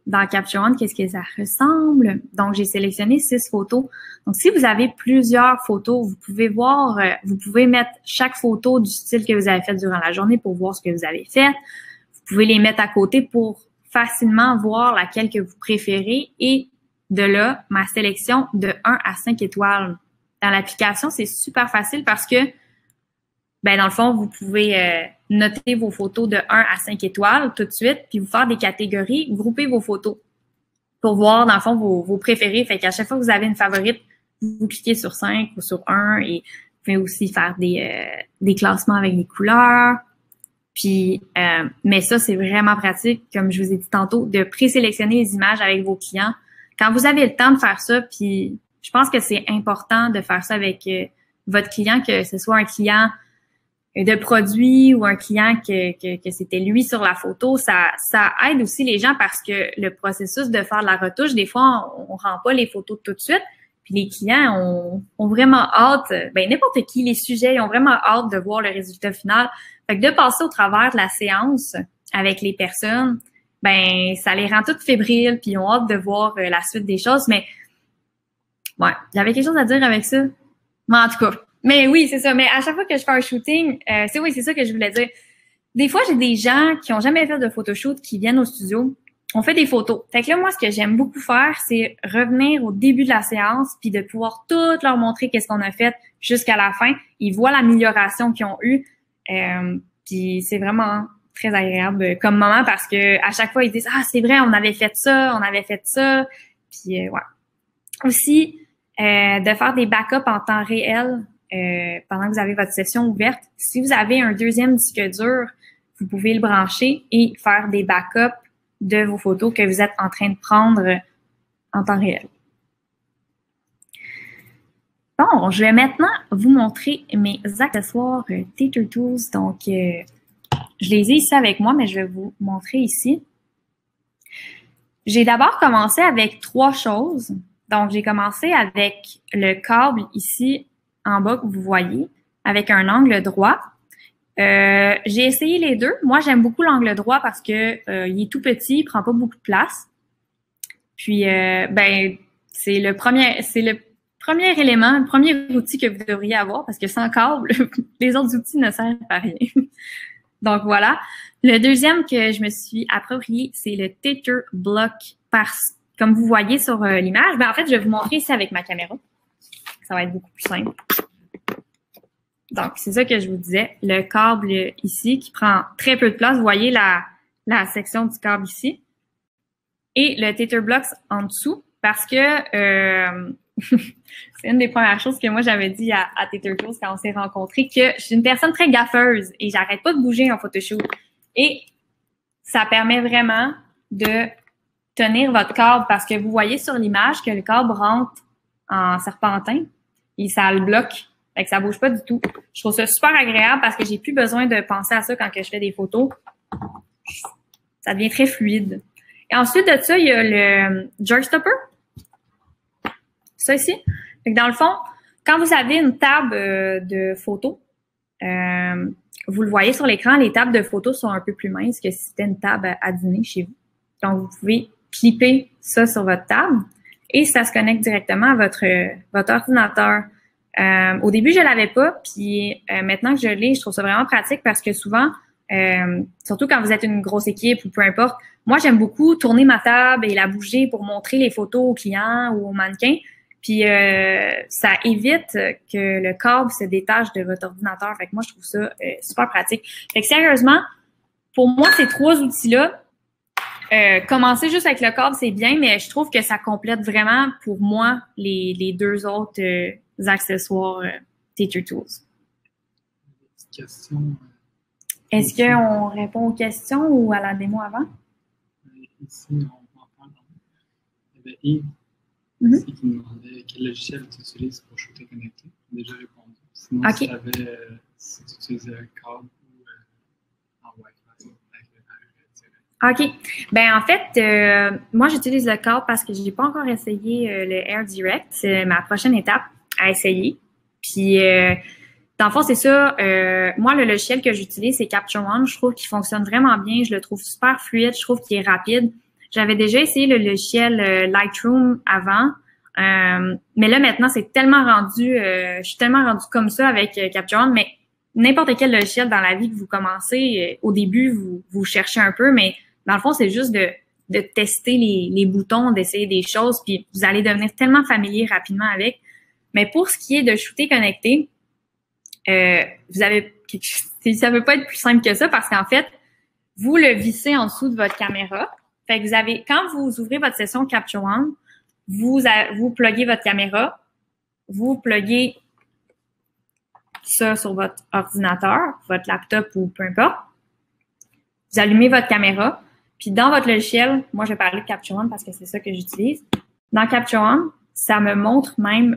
dans Capture One, qu'est-ce que ça ressemble. Donc, j'ai sélectionné 6 photos. Donc, si vous avez plusieurs photos, vous pouvez voir, vous pouvez mettre chaque photo du style que vous avez fait durant la journée pour voir ce que vous avez fait. Vous pouvez les mettre à côté pour facilement voir laquelle que vous préférez et de là, ma sélection de 1 à 5 étoiles. Dans l'application, c'est super facile parce que ben dans le fond, vous pouvez noter vos photos de 1 à 5 étoiles tout de suite, puis vous faire des catégories, grouper vos photos pour voir, dans le fond, vos préférés. Fait qu'à chaque fois que vous avez une favorite, vous cliquez sur 5 ou sur 1 et vous pouvez aussi faire des classements avec des couleurs. Puis, mais ça, c'est vraiment pratique, comme je vous ai dit tantôt, de présélectionner les images avec vos clients. Quand vous avez le temps de faire ça, puis je pense que c'est important de faire ça avec votre client, que ce soit un client de produit ou un client que c'était lui sur la photo, ça aide aussi les gens parce que le processus de faire la retouche, des fois, on rend pas les photos tout de suite. Puis les clients ont vraiment hâte, n'importe qui, les sujets, ils ont vraiment hâte de voir le résultat final. Fait que de passer au travers de la séance avec les personnes, ça les rend toutes fébriles, puis ils ont hâte de voir la suite des choses. Mais ouais, j'avais quelque chose à dire avec ça. Mais en tout cas, mais oui, c'est ça. Mais à chaque fois que je fais un shooting, c'est ça que je voulais dire. Des fois, j'ai des gens qui ont jamais fait de photoshoot qui viennent au studio. On fait des photos. Fait que là, moi, ce que j'aime beaucoup faire, c'est revenir au début de la séance puis de pouvoir tout leur montrer qu'est-ce qu'on a fait jusqu'à la fin. Ils voient l'amélioration qu'ils ont eue. Puis c'est vraiment très agréable comme moment parce que à chaque fois, ils disent « Ah, c'est vrai, on avait fait ça, on avait fait ça. » Puis ouais. Aussi, de faire des backups en temps réel pendant que vous avez votre session ouverte. Si vous avez un deuxième disque dur, vous pouvez le brancher et faire des backups de vos photos que vous êtes en train de prendre en temps réel. Bon, je vais maintenant vous montrer mes accessoires Teacher Tools. Donc, je les ai ici avec moi, mais je vais vous montrer ici. J'ai d'abord commencé avec 3 choses. Donc, j'ai commencé avec le câble ici en bas que vous voyez, avec un angle droit. J'ai essayé les deux. Moi, j'aime beaucoup l'angle droit parce que il est tout petit, il prend pas beaucoup de place. Puis, c'est le premier élément, le premier outil que vous devriez avoir parce que sans câble, les autres outils ne servent à rien. Donc, voilà. Le deuxième que je me suis approprié, c'est le Teacher Block comme vous voyez sur l'image. En fait, je vais vous montrer ici avec ma caméra. Ça va être beaucoup plus simple. Donc, c'est ça que je vous disais. Le câble ici qui prend très peu de place. Vous voyez la section du câble ici. Et le Teacher Blocks en dessous parce que c'est une des premières choses que moi j'avais dit à Teacher Tools quand on s'est rencontrés, que je suis une personne très gaffeuse et j'arrête pas de bouger en photoshoot. Et ça permet vraiment de tenir votre câble parce que vous voyez sur l'image que le câble rentre en serpentin et ça le bloque. Fait que ça bouge pas du tout. Je trouve ça super agréable parce que j'ai plus besoin de penser à ça quand que je fais des photos. Ça devient très fluide. Et ensuite de ça, il y a le jerk stopper. Ça ici. Fait que dans le fond, quand vous avez une table de photos, vous le voyez sur l'écran, les tables de photos sont un peu plus minces que si c'était une table à dîner chez vous. Donc, vous pouvez clipper ça sur votre table et ça se connecte directement à votre ordinateur. Au début, je l'avais pas, puis maintenant que je l'ai, je trouve ça vraiment pratique parce que souvent, surtout quand vous êtes une grosse équipe ou peu importe, moi, j'aime beaucoup tourner ma table et la bouger pour montrer les photos aux clients ou aux mannequins. Puis, ça évite que le câble se détache de votre ordinateur. Fait que moi, je trouve ça super pratique. Fait que sérieusement, pour moi, ces 3 outils-là, commencer juste avec le câble, c'est bien, mais je trouve que ça complète vraiment, pour moi, les 2 autres accessoires Teacher Tools. Question. Est-ce qu'on répond aux questions ou à la démo avant? Ici, on en parle. Il y avait Yves ici qui me demandait quel logiciel tu utilises pour shooter connecté. J'ai déjà répondu. Sinon, si tu utilisais un câble ou en Wi-Fi avec le OK. Ben en fait, moi, j'utilise le câble parce que je n'ai pas encore essayé le Air Direct. C'est ma prochaine étape à essayer. Puis, dans le fond, c'est ça. Moi, le logiciel que j'utilise, c'est Capture One. Je trouve qu'il fonctionne vraiment bien. Je le trouve super fluide. Je trouve qu'il est rapide. J'avais déjà essayé le logiciel Lightroom avant. Mais là, maintenant, c'est tellement rendu... je suis tellement rendue comme ça avec Capture One. Mais n'importe quel logiciel dans la vie que vous commencez, au début, vous cherchez un peu. Mais dans le fond, c'est juste de tester les boutons, d'essayer des choses. Puis vous allez devenir tellement familier rapidement avec. Mais pour ce qui est de shooter connecté, vous avez ça peut pas être plus simple que ça parce qu'en fait, vous le vissez en dessous de votre caméra. Fait que vous avez, quand vous ouvrez votre session Capture One, vous pluguez votre caméra, vous pluguez ça sur votre ordinateur, votre laptop ou peu importe. Vous allumez votre caméra, puis dans votre logiciel, moi je vais parler de Capture One parce que c'est ça que j'utilise. Dans Capture One, ça me montre même,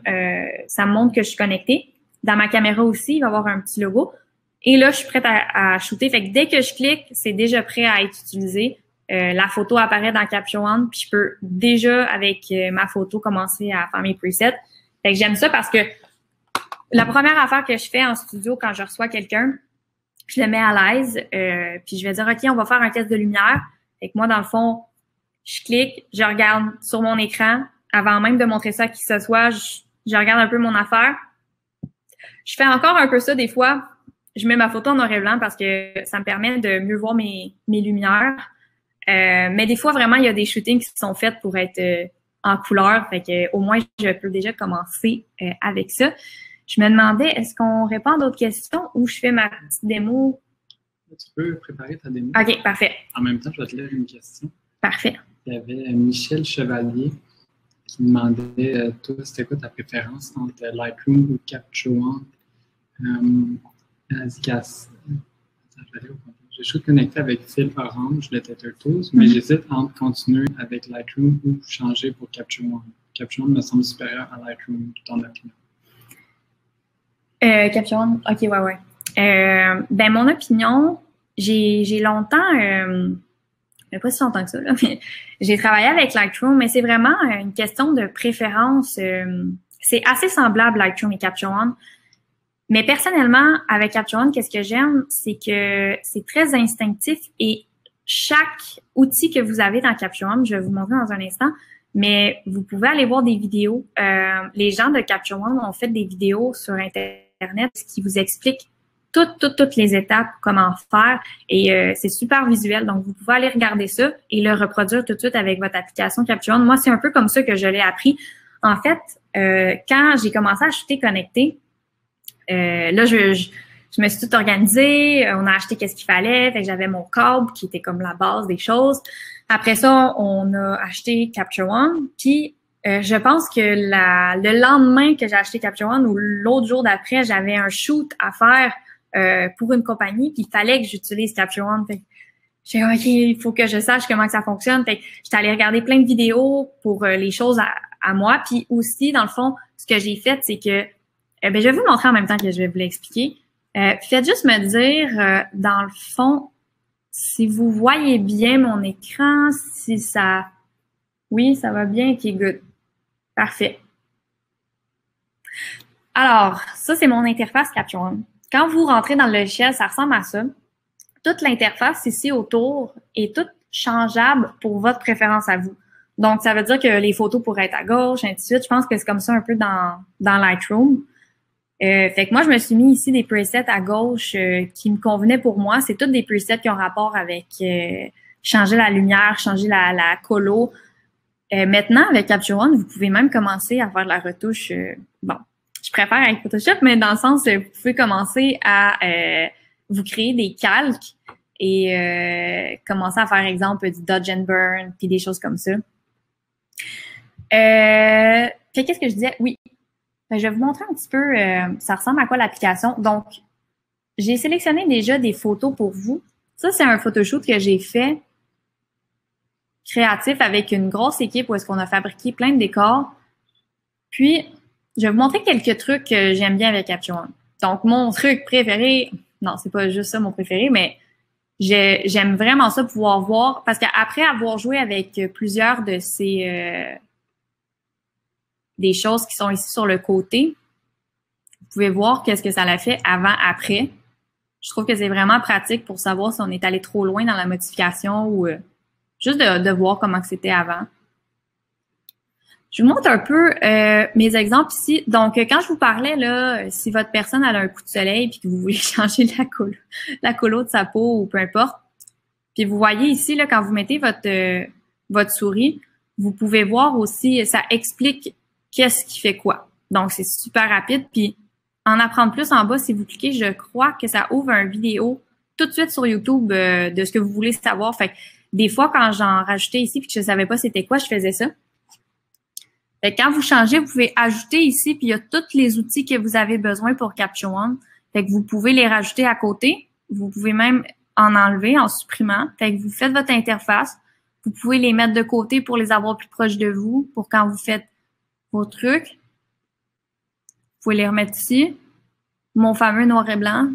ça me montre que je suis connectée. Dans ma caméra aussi, il va y avoir un petit logo. Et là, je suis prête à shooter. Fait que dès que je clique, c'est déjà prêt à être utilisé. La photo apparaît dans Capture One, puis je peux déjà, avec ma photo, commencer à faire mes presets. Fait que j'aime ça parce que la première affaire que je fais en studio quand je reçois quelqu'un, je le mets à l'aise, puis je vais dire, OK, on va faire un test de lumière. Fait que moi, dans le fond, je clique, je regarde sur mon écran. Avant même de montrer ça à qui que ce soit, je regarde un peu mon affaire. Je fais encore un peu ça des fois. Je mets ma photo en noir et blanc parce que ça me permet de mieux voir mes lumières. Mais des fois, vraiment, il y a des shootings qui sont faits pour être en couleur. Fait que au moins, je peux déjà commencer avec ça. Je me demandais, est-ce qu'on répond à d'autres questions ou je fais ma petite démo? Tu peux préparer ta démo. OK, parfait. En même temps, je vais te lire une question. Parfait. Il y avait Michel Chevalier qui demandait, toi, c'était quoi ta préférence entre Lightroom ou Capture One? Je suis connecté avec fil orange, le Tether Tools, mais j'hésite entre continuer avec Lightroom ou changer pour Capture One. Capture One me semble supérieur à Lightroom, ton opinion. Capture One, OK, ouais. Ben, mon opinion, j'ai longtemps, mais pas si longtemps que ça, là, mais j'ai travaillé avec Lightroom, mais c'est vraiment une question de préférence. C'est assez semblable Lightroom et Capture One. Mais personnellement, avec Capture One, qu'est-ce que j'aime, c'est que c'est très instinctif et chaque outil que vous avez dans Capture One, je vais vous montrer dans un instant, mais vous pouvez aller voir des vidéos. Les gens de Capture One ont fait des vidéos sur Internet qui vous expliquent toutes les étapes, comment faire, et c'est super visuel. Donc, vous pouvez aller regarder ça et le reproduire tout de suite avec votre application Capture One. Moi, c'est un peu comme ça que je l'ai appris. En fait, quand j'ai commencé à shooter connecté, là, je me suis tout organisée, on a acheté qu'est-ce qu'il fallait, fait que j'avais mon câble qui était comme la base des choses. Après ça, on a acheté Capture One, puis je pense que le lendemain que j'ai acheté Capture One ou l'autre jour d'après, j'avais un shoot à faire pour une compagnie, puis il fallait que j'utilise Capture One. Fait que j'ai dit, OK, il faut que je sache comment que ça fonctionne. Fait que j'étais allée regarder plein de vidéos pour les choses à moi, puis aussi, dans le fond, ce que j'ai fait, c'est que ben, je vais vous montrer en même temps que je vais vous l'expliquer. Faites juste me dire, dans le fond, si vous voyez bien mon écran, si ça... Oui, ça va bien, OK, good. Parfait. Alors, ça, c'est mon interface Capture One. Quand vous rentrez dans le logiciel, ça ressemble à ça. Toute l'interface ici autour est toute changeable pour votre préférence à vous. Donc, ça veut dire que les photos pourraient être à gauche, ainsi de suite. Je pense que c'est comme ça un peu dans Lightroom. Fait que moi, je me suis mis ici des presets à gauche qui me convenaient pour moi. C'est tous des presets qui ont rapport avec changer la lumière, changer la colo. Maintenant, avec Capture One, vous pouvez même commencer à faire de la retouche. Bon, je préfère avec Photoshop, mais dans le sens, vous pouvez commencer à vous créer des calques et commencer à faire, exemple, du dodge and burn, puis des choses comme ça. Qu'est-ce que je disais? Oui. Je vais vous montrer un petit peu, ça ressemble à quoi l'application. Donc, j'ai sélectionné déjà des photos pour vous. Ça, c'est un photoshoot que j'ai fait créatif avec une grosse équipe où est-ce qu'on a fabriqué plein de décors. Puis, je vais vous montrer quelques trucs que j'aime bien avec Capture One. Donc, mon truc préféré, non, c'est pas juste ça mon préféré, mais j'aime vraiment ça pouvoir voir, parce qu'après avoir joué avec plusieurs de ces... des choses qui sont ici sur le côté. Vous pouvez voir qu'est-ce que ça l'a fait avant, après. Je trouve que c'est vraiment pratique pour savoir si on est allé trop loin dans la modification ou juste de voir comment c'était avant. Je vous montre un peu mes exemples ici. Donc, quand je vous parlais, là, si votre personne a un coup de soleil et que vous voulez changer la colo de sa peau ou peu importe, puis vous voyez ici, là, quand vous mettez votre souris, vous pouvez voir aussi, ça explique qu'est-ce qui fait quoi. Donc, c'est super rapide. Puis, en apprendre plus en bas, si vous cliquez, je crois que ça ouvre une vidéo tout de suite sur YouTube de ce que vous voulez savoir. Fait que des fois, quand j'en rajoutais ici puis que je savais pas c'était quoi, je faisais ça. Fait que quand vous changez, vous pouvez ajouter ici, puis il y a tous les outils que vous avez besoin pour Capture One. Fait que vous pouvez les rajouter à côté. Vous pouvez même en enlever en supprimant. Fait que vous faites votre interface. Vous pouvez les mettre de côté pour les avoir plus proches de vous, pour quand vous faites vos trucs. Vous pouvez les remettre ici. mon fameux noir et blanc.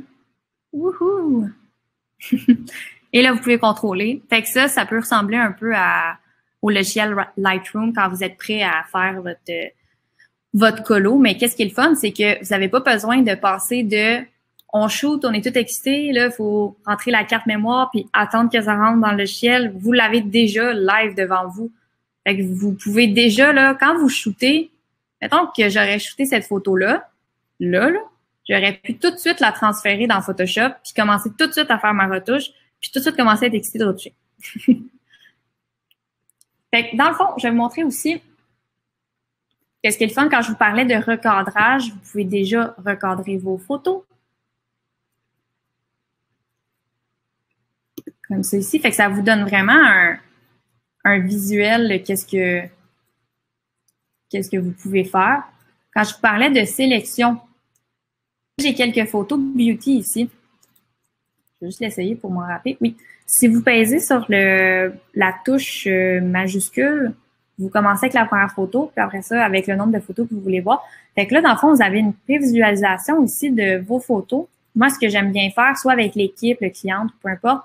Wouhou! Et là, vous pouvez contrôler. Fait que ça peut ressembler un peu au logiciel Lightroom quand vous êtes prêt à faire votre colo. Mais qu'est-ce qui est le fun, c'est que vous n'avez pas besoin de passer on shoot, on est tout excité, là, il faut rentrer la carte mémoire puis attendre que ça rentre dans le logiciel. Vous l'avez déjà live devant vous. Fait que vous pouvez déjà, là, quand vous shootez, mettons que j'aurais shooté cette photo-là, là, j'aurais pu tout de suite la transférer dans Photoshop puis commencer tout de suite à faire ma retouche puis tout de suite commencer à être excité de retoucher. Fait que dans le fond, je vais vous montrer aussi qu'est-ce qui est le fun quand je vous parlais de recadrage. Vous pouvez déjà recadrer vos photos. Comme ça ici. Fait que ça vous donne vraiment un visuel qu'est-ce que vous pouvez faire. Quand je vous parlais de sélection, j'ai quelques photos beauty ici. Je vais juste l'essayer pour m'en rappeler. Oui. Si vous pèsez sur la touche majuscule, vous commencez avec la première photo, puis après ça, avec le nombre de photos que vous voulez voir. Fait que là, dans le fond, vous avez une prévisualisation ici de vos photos. Moi, ce que j'aime bien faire, soit avec l'équipe, le client, peu importe,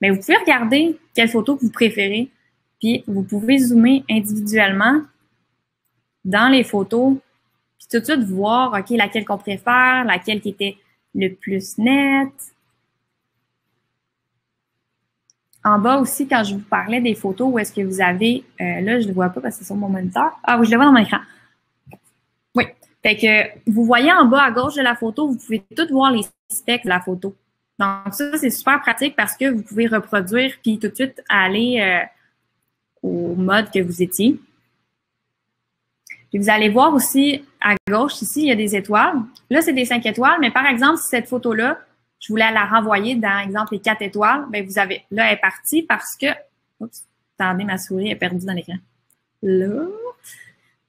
mais vous pouvez regarder quelle photo que vous préférez, puis vous pouvez zoomer individuellement dans les photos, puis tout de suite voir, OK, laquelle qu'on préfère, laquelle qui était le plus nette. En bas aussi, quand je vous parlais des photos, où est-ce que vous avez, là, je ne le vois pas parce que c'est sur mon moniteur. Ah oui, je le vois dans mon écran. Oui. Fait que vous voyez en bas à gauche de la photo, vous pouvez tout voir les specs de la photo. Donc, ça, c'est super pratique parce que vous pouvez reproduire puis tout de suite aller au mode que vous étiez. Puis vous allez voir aussi à gauche, ici, il y a des étoiles. Là, c'est des 5 étoiles, mais par exemple, si cette photo-là, je voulais la renvoyer dans, exemple, les 4 étoiles, bien, vous avez, là, elle est partie parce que, oups, attendez, ma souris est perdue dans l'écran. Là.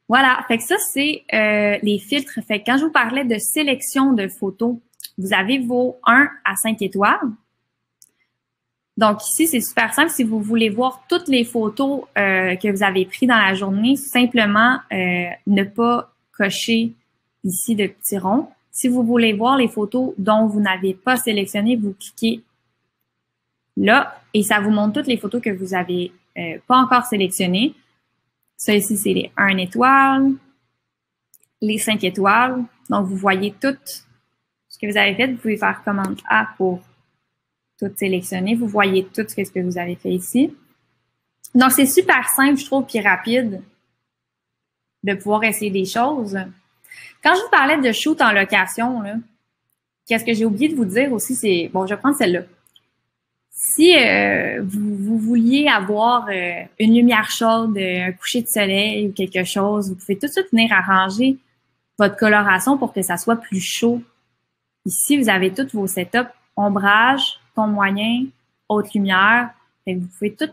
Voilà. Fait que ça, c'est les filtres. Fait que quand je vous parlais de sélection de photos, vous avez vos 1 à 5 étoiles. Donc, ici, c'est super simple. Si vous voulez voir toutes les photos que vous avez prises dans la journée, simplement ne pas cocher ici de petits ronds. Si vous voulez voir les photos dont vous n'avez pas sélectionné, vous cliquez là et ça vous montre toutes les photos que vous n'avez pas encore sélectionnées. Ça ici, c'est les 1 étoile, les 5 étoiles. Donc, vous voyez tout ce que vous avez fait. Vous pouvez faire commande A pour tout sélectionner. Vous voyez tout ce que vous avez fait ici. Donc, c'est super simple, je trouve, puis rapide de pouvoir essayer des choses. Quand je vous parlais de shoot en location, qu'est-ce que j'ai oublié de vous dire aussi, c'est... Bon, je vais prendre celle-là. Si vous vouliez avoir une lumière chaude, un coucher de soleil ou quelque chose, vous pouvez tout de suite venir arranger votre coloration pour que ça soit plus chaud. Ici, vous avez tous vos setups, ombrage, ton moyen, haute lumière. Fait que vous pouvez tout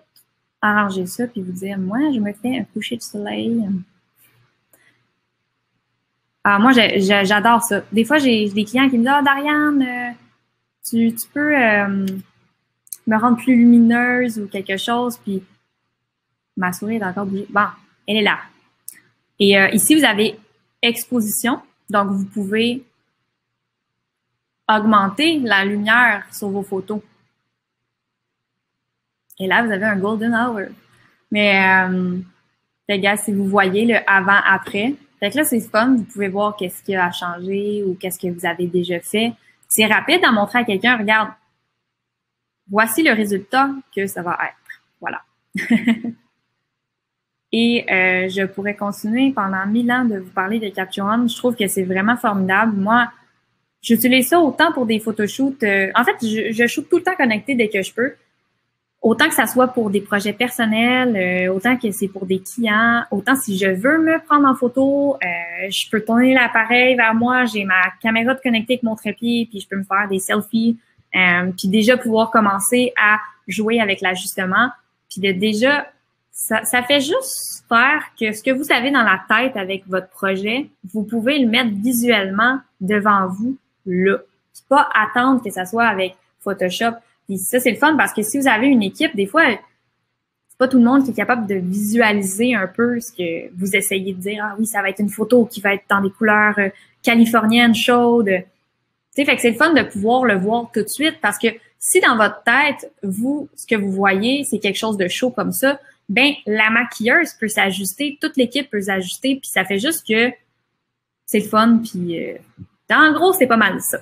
arranger ça puis vous dire, moi, je me fais un coucher de soleil. Ah, moi, j'adore ça. Des fois, j'ai des clients qui me disent, ah, Dariane, tu peux me rendre plus lumineuse ou quelque chose, puis ma souris est encore bougée. Bon, elle est là. Et ici, vous avez exposition. Donc, vous pouvez augmenter la lumière sur vos photos. Et là, vous avez un golden hour. Mais, les gars, si vous voyez le avant-après, fait que là, c'est fun. Vous pouvez voir qu'est-ce qui a changé ou qu'est-ce que vous avez déjà fait. C'est rapide à montrer à quelqu'un, regarde, voici le résultat que ça va être. Voilà. Et je pourrais continuer pendant 1000 ans de vous parler de Capture One. Je trouve que c'est vraiment formidable. Moi, j'utilise ça autant pour des photoshoots. En fait, je shoot tout le temps connecté dès que je peux. Autant que ça soit pour des projets personnels, autant que c'est pour des clients, autant si je veux me prendre en photo, je peux tourner l'appareil vers moi, j'ai ma caméra de connectée avec mon trépied, puis je peux me faire des selfies, puis déjà pouvoir commencer à jouer avec l'ajustement, puis de déjà, ça fait juste faire que ce que vous avez dans la tête avec votre projet, vous pouvez le mettre visuellement devant vous, là. C'est pas attendre que ça soit avec Photoshop. Puis ça, c'est le fun parce que si vous avez une équipe, des fois, c'est pas tout le monde qui est capable de visualiser un peu ce que vous essayez de dire. Ah oui, ça va être une photo qui va être dans des couleurs californiennes, chaudes. sais, fait que c'est le fun de pouvoir le voir tout de suite parce que si dans votre tête, vous, ce que vous voyez, c'est quelque chose de chaud comme ça, ben la maquilleuse peut s'ajuster, toute l'équipe peut s'ajuster, puis ça fait juste que c'est le fun, puis en gros, c'est pas mal ça.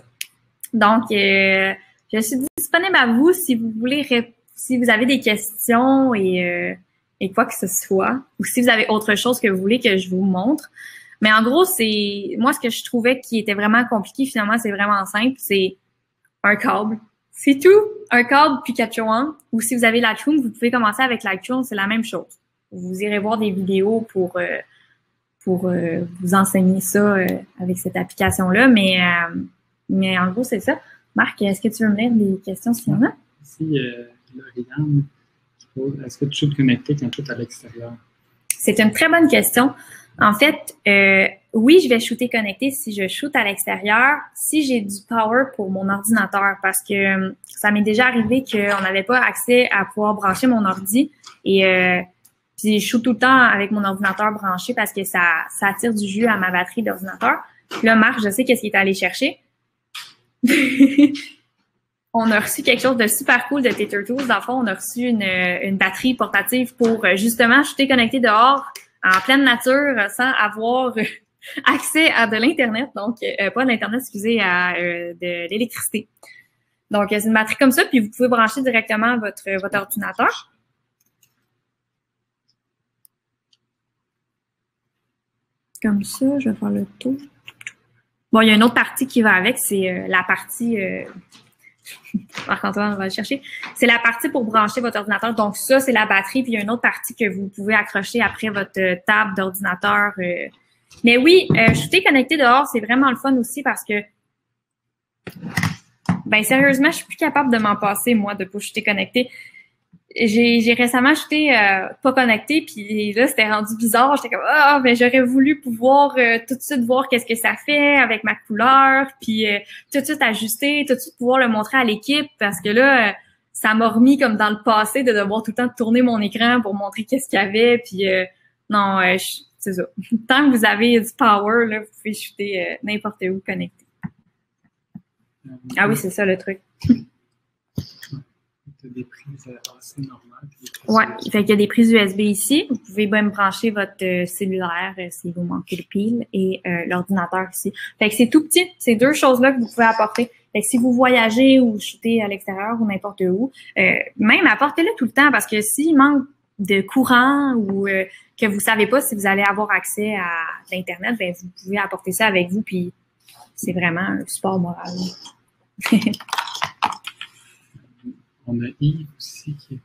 Donc, je suis disponible à vous si vous voulez, si vous avez des questions et quoi que ce soit, ou si vous avez autre chose que vous voulez que je vous montre. Mais en gros, c'est moi ce que je trouvais qui était vraiment compliqué, finalement, c'est vraiment simple, c'est un câble. C'est tout, un câble puis Capture One. Ou si vous avez Lightroom, vous pouvez commencer avec Lightroom, c'est la même chose. Vous irez voir des vidéos pour vous enseigner ça avec cette application-là, mais en gros, c'est ça. Marc, est-ce que tu veux me lire des questions s'il y en a? Ici, Lauriane qui pose, est-ce que tu shootes connecté quand tu es à l'extérieur? C'est une très bonne question. En fait, oui, je vais shooter connecté si je shoote à l'extérieur, si j'ai du power pour mon ordinateur, parce que ça m'est déjà arrivé qu'on n'avait pas accès à pouvoir brancher mon ordi et puis je shoot tout le temps avec mon ordinateur branché parce que ça attire du jus à ma batterie d'ordinateur. Là, Marc, je sais qu'est-ce qu'il est allé chercher. On a reçu quelque chose de super cool de Tater Tools. Dans le fond, on a reçu une batterie portative pour justement shooter connecté dehors en pleine nature sans avoir accès à de l'Internet. Donc, pas de l'Internet, excusez, à de l'électricité. Donc, c'est une batterie comme ça, puis vous pouvez brancher directement votre ordinateur. Comme ça, je vais faire le tour. Bon, il y a une autre partie qui va avec, c'est la partie... Marc-Antoine, on va le chercher. C'est la partie pour brancher votre ordinateur. Donc, ça, c'est la batterie. Puis, il y a une autre partie que vous pouvez accrocher après votre table d'ordinateur. Mais oui, shooter connecté dehors, c'est vraiment le fun aussi parce que, ben sérieusement, je suis plus capable de m'en passer, moi, de pas shooter connecté. J'ai récemment shooté pas connecté, puis là, c'était rendu bizarre. J'étais comme, ben j'aurais voulu pouvoir tout de suite voir qu'est-ce que ça fait avec ma couleur, puis tout de suite ajuster, tout de suite pouvoir le montrer à l'équipe, parce que là, ça m'a remis comme dans le passé de devoir tout le temps tourner mon écran pour montrer qu'est-ce qu'il y avait, puis non, c'est ça. Tant que vous avez du power, là, vous pouvez shooter n'importe où connecté. Ah oui, c'est ça le truc. Des prises assez normales. Oui, fait qu'il y a des prises USB ici. Vous pouvez même brancher votre cellulaire si vous manquez de piles et l'ordinateur ici. Fait que c'est tout petit. C'est deux choses-là que vous pouvez apporter. Fait que si vous voyagez ou shootez à l'extérieur ou n'importe où, même apportez-le tout le temps parce que s'il manque de courant ou que vous savez pas si vous allez avoir accès à l'Internet, ben vous pouvez apporter ça avec vous puis c'est vraiment un support moral. On a Yves aussi qui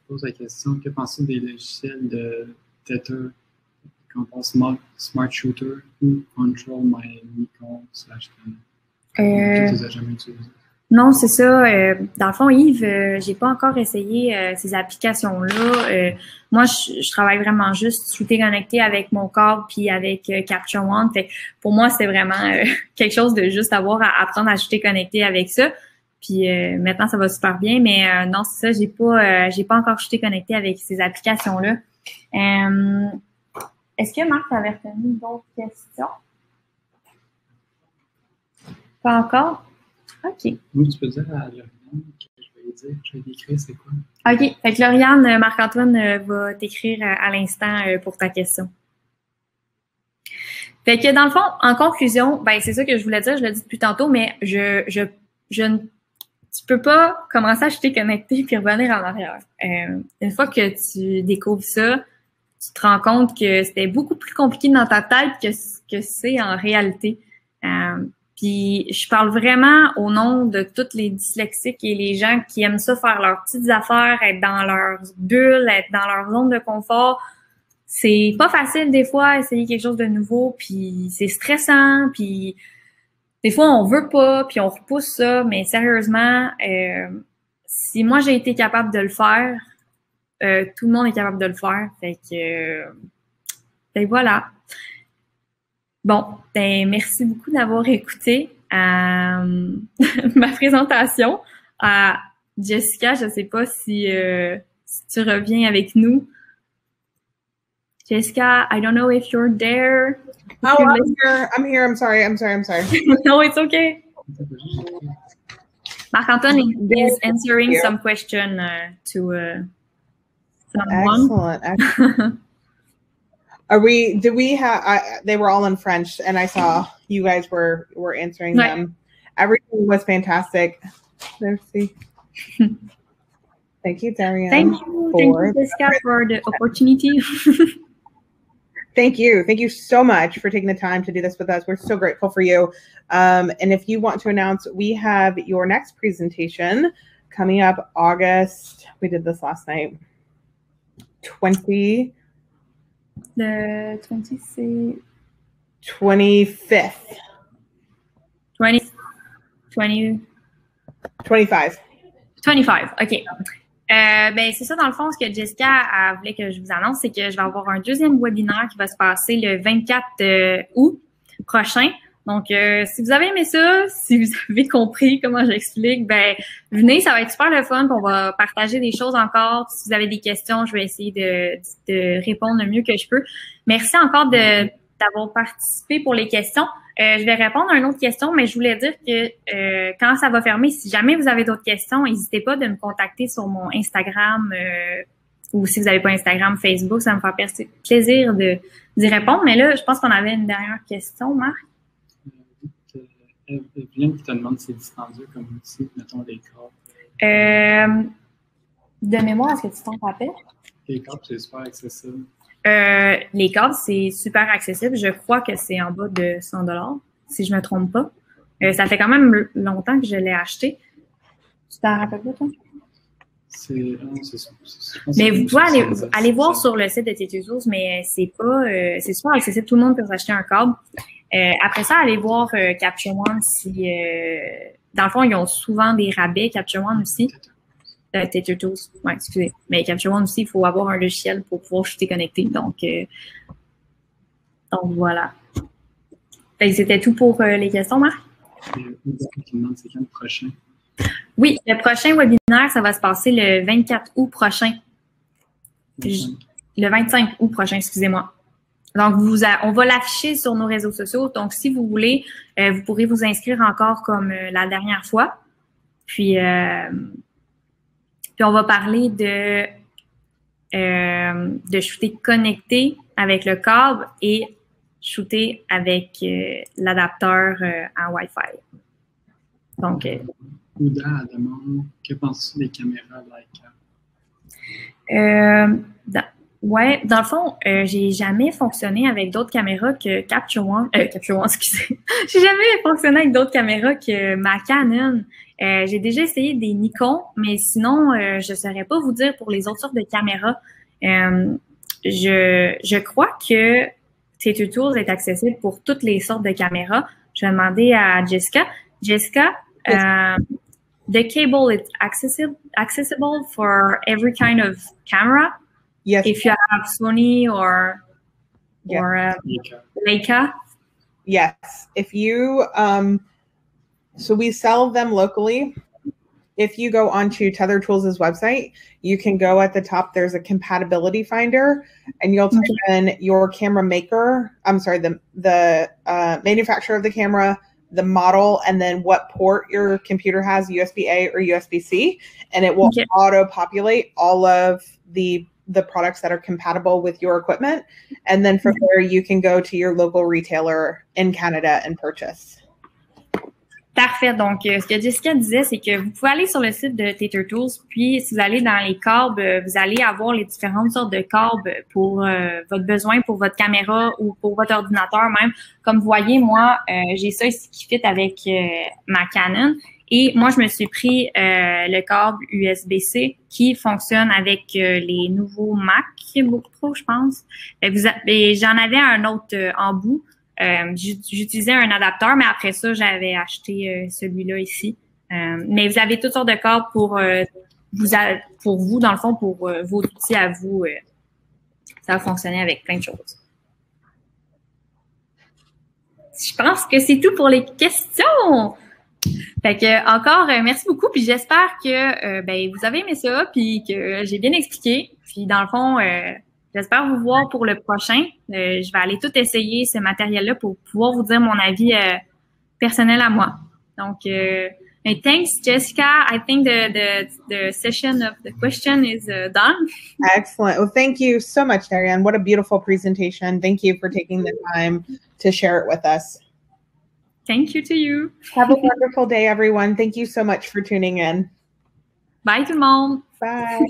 pose la question, que pensez-vous des logiciels de Tater quand on Smart Shooter ou Control My Nikon /Canon? Tu les as jamais utilisés? Non, c'est ça. Dans le fond, Yves, j'ai pas encore essayé ces applications-là. Moi, je travaille vraiment juste shooter connecté avec mon câble puis avec Capture One. Fait pour moi, c'est vraiment quelque chose de juste avoir à apprendre à shooter connecté avec ça. Puis maintenant, ça va super bien, mais non, c'est ça, j'ai pas encore shooté connecté avec ces applications-là. Est-ce que Marc t'avait retenu d'autres questions? Pas encore? OK. Oui, tu peux dire à Lauriane que je vais l'écrire, c'est quoi? OK. Fait que Lauriane, Marc-Antoine va t'écrire à l'instant pour ta question. Fait que dans le fond, en conclusion, ben c'est ça que je voulais dire, je l'ai dit depuis tantôt, mais tu peux pas commencer à shooter connecté puis revenir en arrière. Une fois que tu découvres ça, tu te rends compte que c'était beaucoup plus compliqué dans ta tête que c'est en réalité. Puis je parle vraiment au nom de tous les dyslexiques et les gens qui aiment ça faire leurs petites affaires, être dans leur bulle, être dans leur zone de confort. C'est pas facile des fois, essayer quelque chose de nouveau, puis c'est stressant, puis des fois, on veut pas, puis on repousse ça, mais sérieusement, si moi j'ai été capable de le faire, tout le monde est capable de le faire. Fait que voilà. Bon, ben merci beaucoup d'avoir écouté ma présentation. Jessica, je sais pas si tu reviens avec nous. Jessica, I don't know if you're there. Oh, I'm here. I'm sorry. No, it's okay. Marc-Antoine is answering some question to someone. Excellent. They were all in French, and I saw you guys were answering them. Everything was fantastic. Let's see. Thank you, Darian. Thank you, Jessica, for the opportunity. Thank you. Thank you so much for taking the time to do this with us. We're so grateful for you. And if you want to announce, we have your next presentation coming up August. We did this last night. The 25th. 25, OK. Ben, c'est ça, dans le fond, ce que Jessica voulait que je vous annonce, c'est que je vais avoir un deuxième webinaire qui va se passer le 24 août prochain. Donc, si vous avez aimé ça, si vous avez compris comment j'explique, ben venez, ça va être super le fun. On va partager des choses encore. Si vous avez des questions, je vais essayer de répondre le mieux que je peux. Merci encore d'avoir participé pour les questions. Je vais répondre à une autre question, mais je voulais dire que quand ça va fermer, si jamais vous avez d'autres questions, n'hésitez pas de me contacter sur mon Instagram ou si vous n'avez pas Instagram, Facebook, ça me fera plaisir d'y répondre. Mais là, je pense qu'on avait une dernière question, Marc. Evelyne qui te demande si c'est dispendieux comme outil, mettons les câbles. De mémoire, est-ce que tu t'en rappelles? Les câbles, c'est super accessible. Les câbles, c'est super accessible. Je crois que c'est en bas de 100 $, si je me trompe pas. Ça fait quand même longtemps que je l'ai acheté. Tu t'en rappelles pas, toi? Mais vous pouvez aller voir sur le site de T2Tools, mais c'est super accessible. Tout le monde peut s'acheter un câble. Après ça, allez voir Capture One si dans le fond, ils ont souvent des rabais, Capture One aussi. T2Tools, ouais, excusez. Mais Capture One aussi, il faut avoir un logiciel pour pouvoir shooter connecté. Donc voilà. C'était tout pour les questions, Marc? C'est quand le prochain? Oui, le prochain webinaire, ça va se passer le 24 août prochain. Le 25 août prochain, excusez-moi. Donc, on va l'afficher sur nos réseaux sociaux. Donc, si vous voulez, vous pourrez vous inscrire encore comme la dernière fois. Puis on va parler de shooter connecté avec le câble et shooter avec l'adapteur en Wi-Fi. Donc, Ouda demande, que penses-tu des caméras Leica? Ouais, dans le fond, j'ai jamais fonctionné avec d'autres caméras que Capture One, excusez. J'ai jamais fonctionné avec d'autres caméras que ma Canon. J'ai déjà essayé des Nikon, mais sinon, je saurais pas vous dire pour les autres sortes de caméras. Je crois que T2Tools est accessible pour toutes les sortes de caméras. Je vais demander à Jessica. Jessica, the cable is accessible for every kind of camera. Yes. If you have Sony or Leica. Yes. If you so we sell them locally. If you go onto Tether Tools' website, you can go at the top. There's a compatibility finder, and you'll type in your camera maker. I'm sorry, the manufacturer of the camera, the model, and then what port your computer has, USB-A or USB-C, and it will auto-populate all of the products that are compatible with your equipment. And then from there, you can go to your local retailer in Canada and purchase. Parfait. Donc, ce que Jessica disait, c'est que vous pouvez aller sur le site de T2Tools, puis si vous allez dans les câbles, vous allez avoir les différentes sortes de câbles pour votre besoin, pour votre caméra ou pour votre ordinateur même. Comme vous voyez, moi, j'ai ça ici qui fit avec ma Canon. Et moi, je me suis pris le câble USB-C qui fonctionne avec les nouveaux MacBook Pro, je pense. J'en avais un autre en bout. J'utilisais un adapteur, mais après ça, j'avais acheté celui-là ici. Mais vous avez toutes sortes de câbles pour vous, dans le fond, pour vos outils à vous. Ça va fonctionner avec plein de choses. Je pense que c'est tout pour les questions. Fait que encore merci beaucoup, puis j'espère que vous avez aimé ça, puis que j'ai bien expliqué. Puis dans le fond, j'espère vous voir pour le prochain. Je vais aller tout essayer ce matériel-là pour pouvoir vous dire mon avis personnel à moi. Donc, and thanks, Jessica. I think the session of the question is done. Excellent. Well, thank you so much, Darianne. What a beautiful presentation. Thank you for taking the time to share it with us. Thank you to you. Have a wonderful day, everyone. Thank you so much for tuning in. Bye tout le monde. Bye.